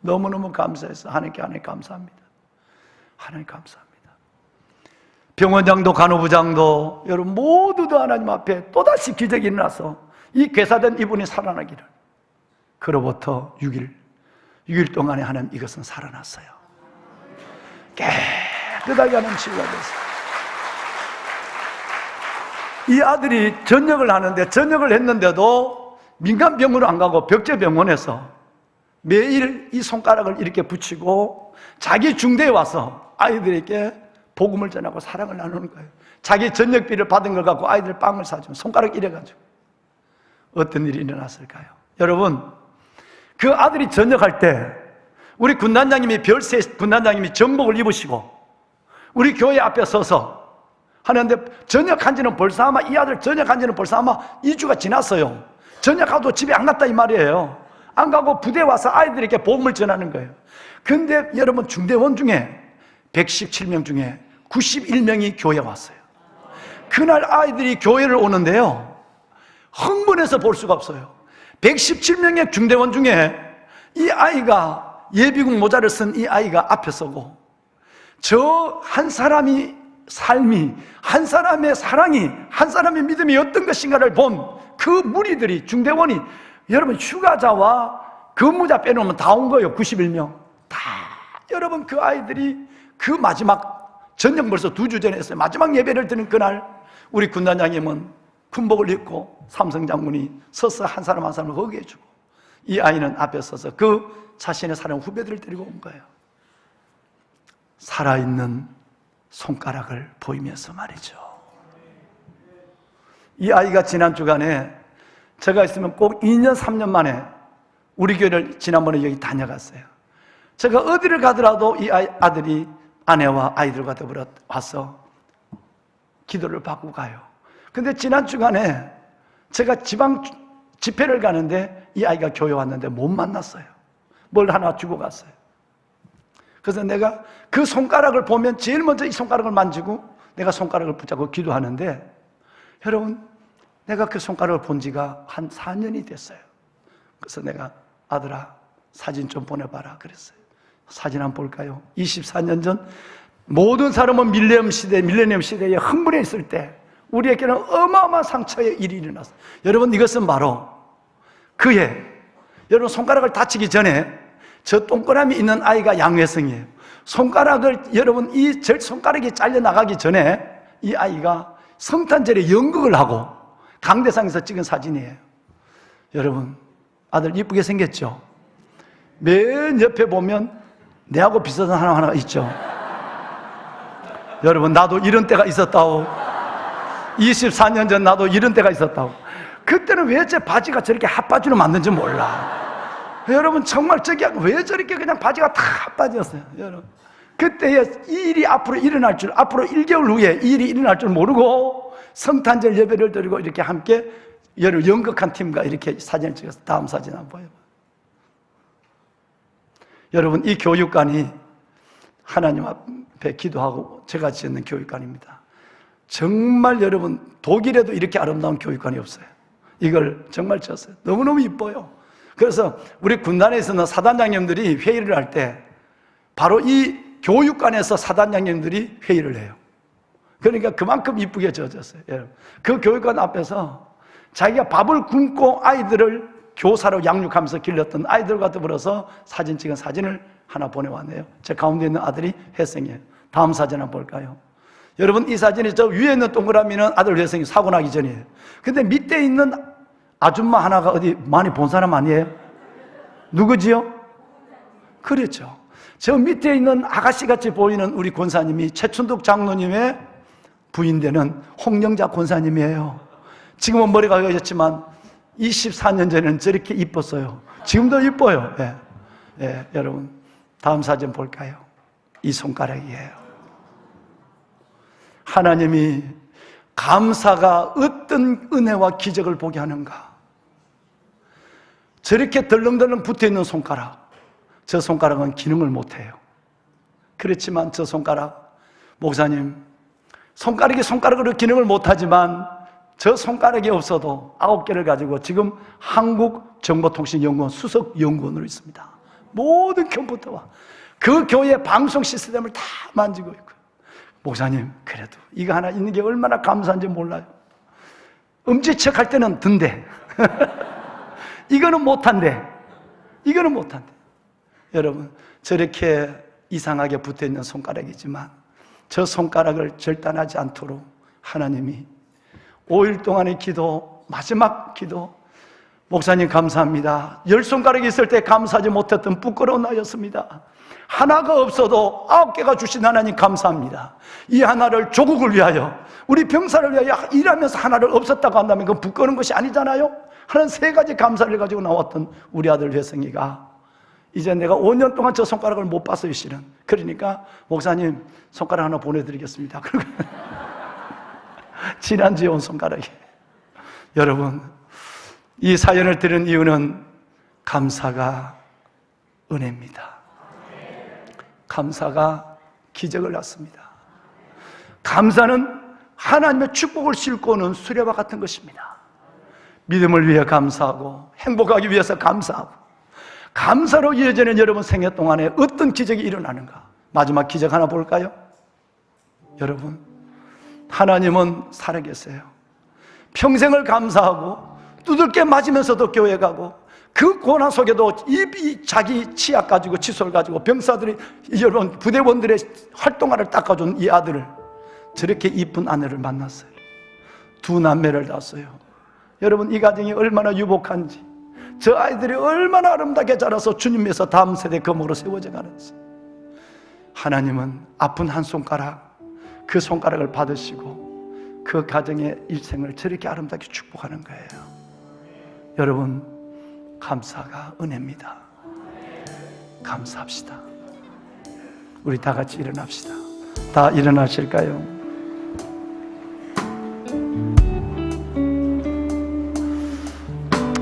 너무너무 감사해서 하나님 감사합니다. 하나님 감사합니다. 병원장도 간호부장도 여러분 모두도 하나님 앞에 또다시 기적이 일어나서 이 괴사된 이분이 살아나기를. 그로부터 6일 동안에 하나님 이것은 살아났어요. 깨끗하게 하나님 치유가 됐어요. 이 아들이 전역을 하는데 전역을 했는데도 민간병원으로 안 가고 벽제병원에서 매일 이 손가락을 이렇게 붙이고 자기 중대에 와서 아이들에게 복음을 전하고 사랑을 나누는 거예요. 자기 전역비를 받은 걸 갖고 아이들 빵을 사주면 손가락 이래가지고 어떤 일이 일어났을까요? 여러분, 그 아들이 전역할 때 우리 군단장님이 별세 군단장님이 정복을 입으시고 우리 교회 앞에 서서 하는데 전역한 지는 벌써 아마 이 아들 전역한 지는 벌써 아마 2주가 지났어요. 전역하고 집에 안 갔다 이 말이에요. 안 가고 부대에 와서 아이들에게 복음을 전하는 거예요. 근데 여러분 중대원 중에 117명 중에 91명이 교회에 왔어요. 그날 아이들이 교회를 오는데요, 흥분해서 볼 수가 없어요. 117명의 중대원 중에 이 아이가 예비군 모자를 쓴 이 아이가 앞에 서고 저 한 사람이 삶이, 한 사람의 사랑이, 한 사람의 믿음이 어떤 것인가를 본 그 무리들이, 중대원이, 여러분 휴가자와 근무자 빼놓으면 다 온 거예요. 91명 다. 여러분 그 아이들이 그 마지막 전역 벌써 2주 전에 했어요. 마지막 예배를 드는 그날 우리 군단장님은 군복을 입고 삼성장군이 서서 한 사람 한 사람을 허기해주고 이 아이는 앞에 서서 그 자신의 사랑 후배들을 데리고 온 거예요. 살아있는 손가락을 보이면서 말이죠. 이 아이가 지난 주간에 제가 있으면 꼭 2년 3년 만에 우리 교회를 지난번에 여기 다녀갔어요. 제가 어디를 가더라도 이 아들이 아내와 아이들과 더불어 와서 기도를 받고 가요. 근데 지난 주간에 제가 지방 집회를 가는데 이 아이가 교회 왔는데 못 만났어요. 뭘 하나 주고 갔어요. 그래서 내가 그 손가락을 보면 제일 먼저 이 손가락을 만지고 내가 손가락을 붙잡고 기도하는데 여러분 내가 그 손가락을 본 지가 한 4년이 됐어요. 그래서 내가 아들아 사진 좀 보내봐라 그랬어요. 사진 한번 볼까요? 24년 전 모든 사람은 밀레니엄 시대에 흥분해 있을 때 우리에게는 어마어마한 상처의 일이 일어났어요. 여러분 이것은 바로 그해 여러분 손가락을 다치기 전에 저 동그라미 있는 아이가 양회성이에요. 손가락을 여러분 이 손가락이 잘려나가기 전에 이 아이가 성탄절에 연극을 하고 강대상에서 찍은 사진이에요. 여러분 아들 이쁘게 생겼죠? 맨 옆에 보면 내하고 비슷한 하나가 있죠. 여러분 나도 이런 때가 있었다고. 24년 전 나도 이런 때가 있었다고. 그때는 왜 제 바지가 저렇게 핫바지로 만든지 몰라. 여러분 정말 저기 왜 저렇게 그냥 바지가 다 핫바지였어요. 여러분 그때의 이 일이 앞으로 일어날 줄, 앞으로 1개월 후에 이 일이 일어날 줄 모르고 성탄절 예배를 드리고 이렇게 함께 여러분 연극한 팀과 이렇게 사진을 찍어서 다음 사진 한번 보여봐요. 여러분 이 교육관이 하나님 앞에 기도하고 제가 지었는 교육관입니다. 정말 여러분 독일에도 이렇게 아름다운 교육관이 없어요. 이걸 정말 지었어요. 너무너무 이뻐요. 그래서 우리 군단에서는 사단장님들이 회의를 할 때 바로 이 교육관에서 사단장님들이 회의를 해요. 그러니까 그만큼 이쁘게 지어졌어요. 그 교육관 앞에서 자기가 밥을 굶고 아이들을 교사로 양육하면서 길렀던 아이들과 더불어서 사진 찍은 사진을 하나 보내왔네요. 제 가운데 있는 아들이 혜성이에요. 다음 사진 한번 볼까요? 여러분 이 사진이 저 위에 있는 동그라미는 아들 혜성이 사고 나기 전이에요. 근데 밑에 있는 아줌마 하나가 어디 많이 본 사람 아니에요? 누구지요? 그렇죠. 저 밑에 있는 아가씨같이 보이는 우리 권사님이 최춘득 장로님의 부인 되는 홍영자 권사님이에요. 지금은 머리가 가졌지만 24년 전에는 저렇게 이뻤어요. 지금도 이뻐요. 예, 여러분 다음 사진 볼까요? 이 손가락이에요. 하나님이 감사가 어떤 은혜와 기적을 보게 하는가. 저렇게 덜렁덜렁 붙어있는 손가락, 저 손가락은 기능을 못해요. 그렇지만 저 손가락, 목사님, 손가락이 손가락으로 기능을 못하지만 저 손가락이 없어도 9개를 가지고 지금 한국정보통신연구원 수석연구원으로 있습니다. 모든 컴퓨터와 그 교회 방송 시스템을 다 만지고 있고요. 목사님, 그래도 이거 하나 있는 게 얼마나 감사한지 몰라요. 엄지척 할 때는 든대. 이거는 못한대. 이거는 못한대. 여러분, 저렇게 이상하게 붙어있는 손가락이지만 저 손가락을 절단하지 않도록 하나님이 5일 동안의 기도, 마지막 기도, 목사님 감사합니다. 10손가락이 있을 때 감사하지 못했던 부끄러운 나였습니다. 하나가 없어도 9개가 주신 하나님 감사합니다. 이 하나를 조국을 위하여, 우리 병사를 위하여 일하면서 하나를 없었다고 한다면 그건 부끄러운 것이 아니잖아요. 하는 3가지 감사를 가지고 나왔던 우리 아들 회성이가 이제 내가 5년 동안 저 손가락을 못 봤어요, 실은. 그러니까 목사님 손가락 하나 보내드리겠습니다. 그리고 지난주에 온 손가락이. 여러분, 이 사연을 들은 이유는 감사가 은혜입니다. 감사가 기적을 낳습니다. 감사는 하나님의 축복을 싣고 오는 수레와 같은 것입니다. 믿음을 위해 감사하고 행복하기 위해서 감사하고, 감사로 이어지는 여러분 생애 동안에 어떤 기적이 일어나는가. 마지막 기적 하나 볼까요? 여러분, 하나님은 살아계세요. 평생을 감사하고 두들겨 맞으면서도 교회 가고 그 고난 속에도 이 자기 치약 가지고 칫솔 가지고 병사들이, 여러분 부대원들의 활동화를 닦아준 이 아들을, 저렇게 이쁜 아내를 만났어요. 2 남매를 낳았어요. 여러분, 이 가정이 얼마나 유복한지, 저 아이들이 얼마나 아름답게 자라서 주님에서 다음 세대 거목으로 세워져 가는지. 하나님은 아픈 한 손가락, 그 손가락을 받으시고 그 가정의 일생을 저렇게 아름답게 축복하는 거예요. 여러분, 감사가 은혜입니다. 감사합시다. 우리 다 같이 일어납시다. 다 일어나실까요?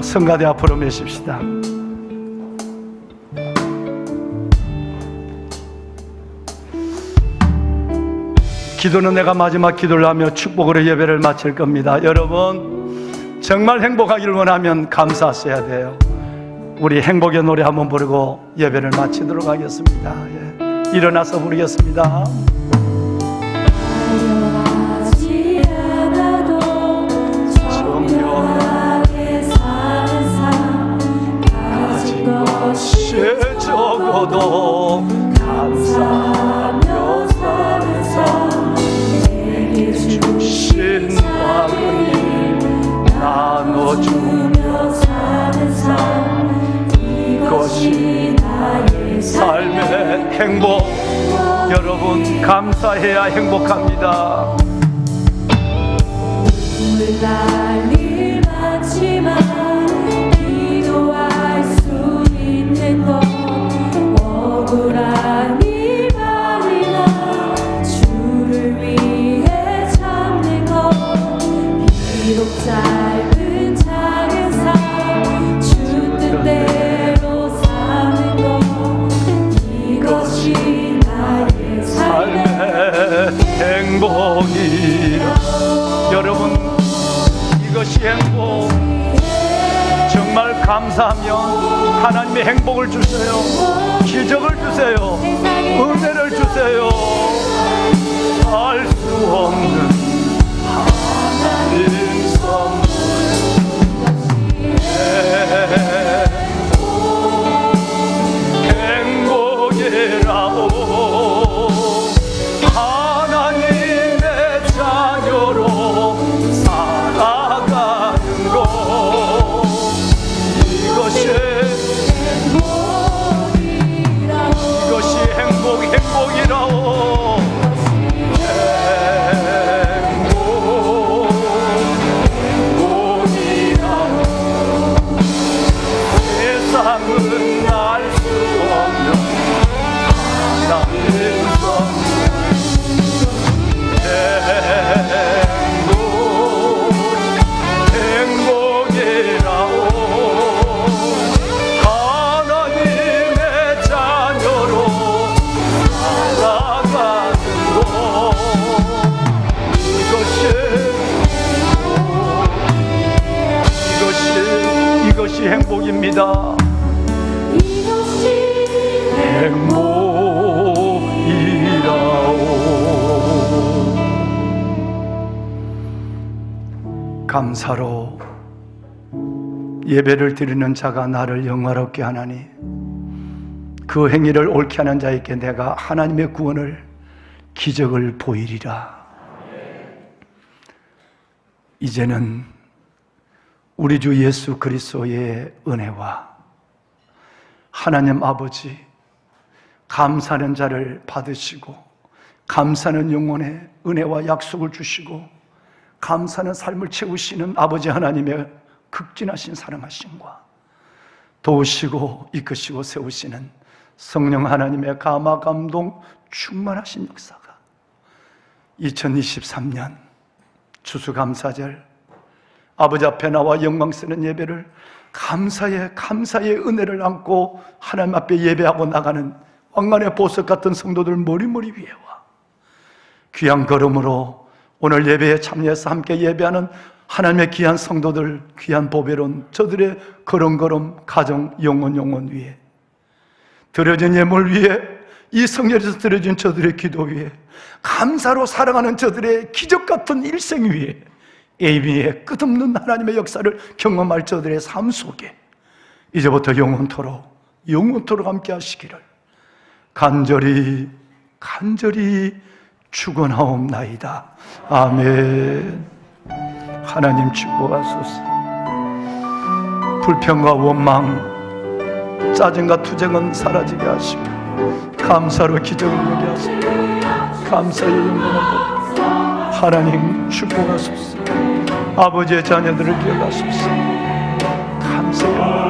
성가대 앞으로 모십시다. 기도는 내가 마지막 기도를 하며 축복으로 예배를 마칠 겁니다. 여러분, 정말 행복하기를 원하면 감사하셔야 돼요. 우리 행복의 노래 한번 부르고 예배를 마치도록 하겠습니다. 예. 일어나서 부르겠습니다. 화려하지 않아도 정결하게 사는 삶, 가진 것이 적어도 감사하며 사는 삶, 내게 주신 작은 일 나눠주며 사는 삶, 이것이 나의 삶의 행복. 여러분, 감사해야 행복합니다. 눈물 날 일 많지만 기도할 수 있는 것, 억울한 일 많으나 주를 위해 참는 것, 비록 짧은 작은 삶 주 뜻대로 사는 것, 이것이 나의 삶의 행복이라. 여러분, 이것이 행복. 정말 감사하며 하나님의 행복을 주세요. 기적을 주세요. 은혜를 주세요. 알 수 없는 하나님 선물. 행복이라고 하나님의 자녀로 살아가는 것, 이것이 행복이라고. 세상은 알 수 없는 이것이 행복입니다. 행복이라오. 감사로 예배를 드리는 자가 나를 영화롭게 하나니 그 행위를 옳게 하는 자에게 내가 하나님의 구원을 기적을 보이리라. 이제는 우리 주 예수 그리스도의 은혜와 하나님 아버지 감사하는 자를 받으시고 감사하는 영혼의 은혜와 약속을 주시고 감사하는 삶을 채우시는 아버지 하나님의 극진하신 사랑하심과 도우시고 이끄시고 세우시는 성령 하나님의 감화 감동 충만하신 역사가 2023년 추수감사절 아버지 앞에 나와 영광스러운 예배를 감사의 은혜를 안고 하나님 앞에 예배하고 나가는 왕관의 보석 같은 성도들 머리머리 위에와 귀한 걸음으로 오늘 예배에 참여해서 함께 예배하는 하나님의 귀한 성도들, 귀한 보배로운 저들의 걸음걸음 가정 영혼 위에 드려진 예물 위에 이 성전에서 드려진 저들의 기도 위에 감사로 살아가는 저들의 기적 같은 일생 위에 예비의 끝없는 하나님의 역사를 경험할 저들의 삶 속에 이제부터 영원토록 함께 하시기를 간절히 축원하옵나이다. 아멘. 하나님 축복하소서. 불평과 원망, 짜증과 투쟁은 사라지게 하시고 감사로 기적을 누리게 하시고 감사의 영광을 보내 하나님 축복하소서. 아버지의 자녀들을 기억하소서. 감사의 영광을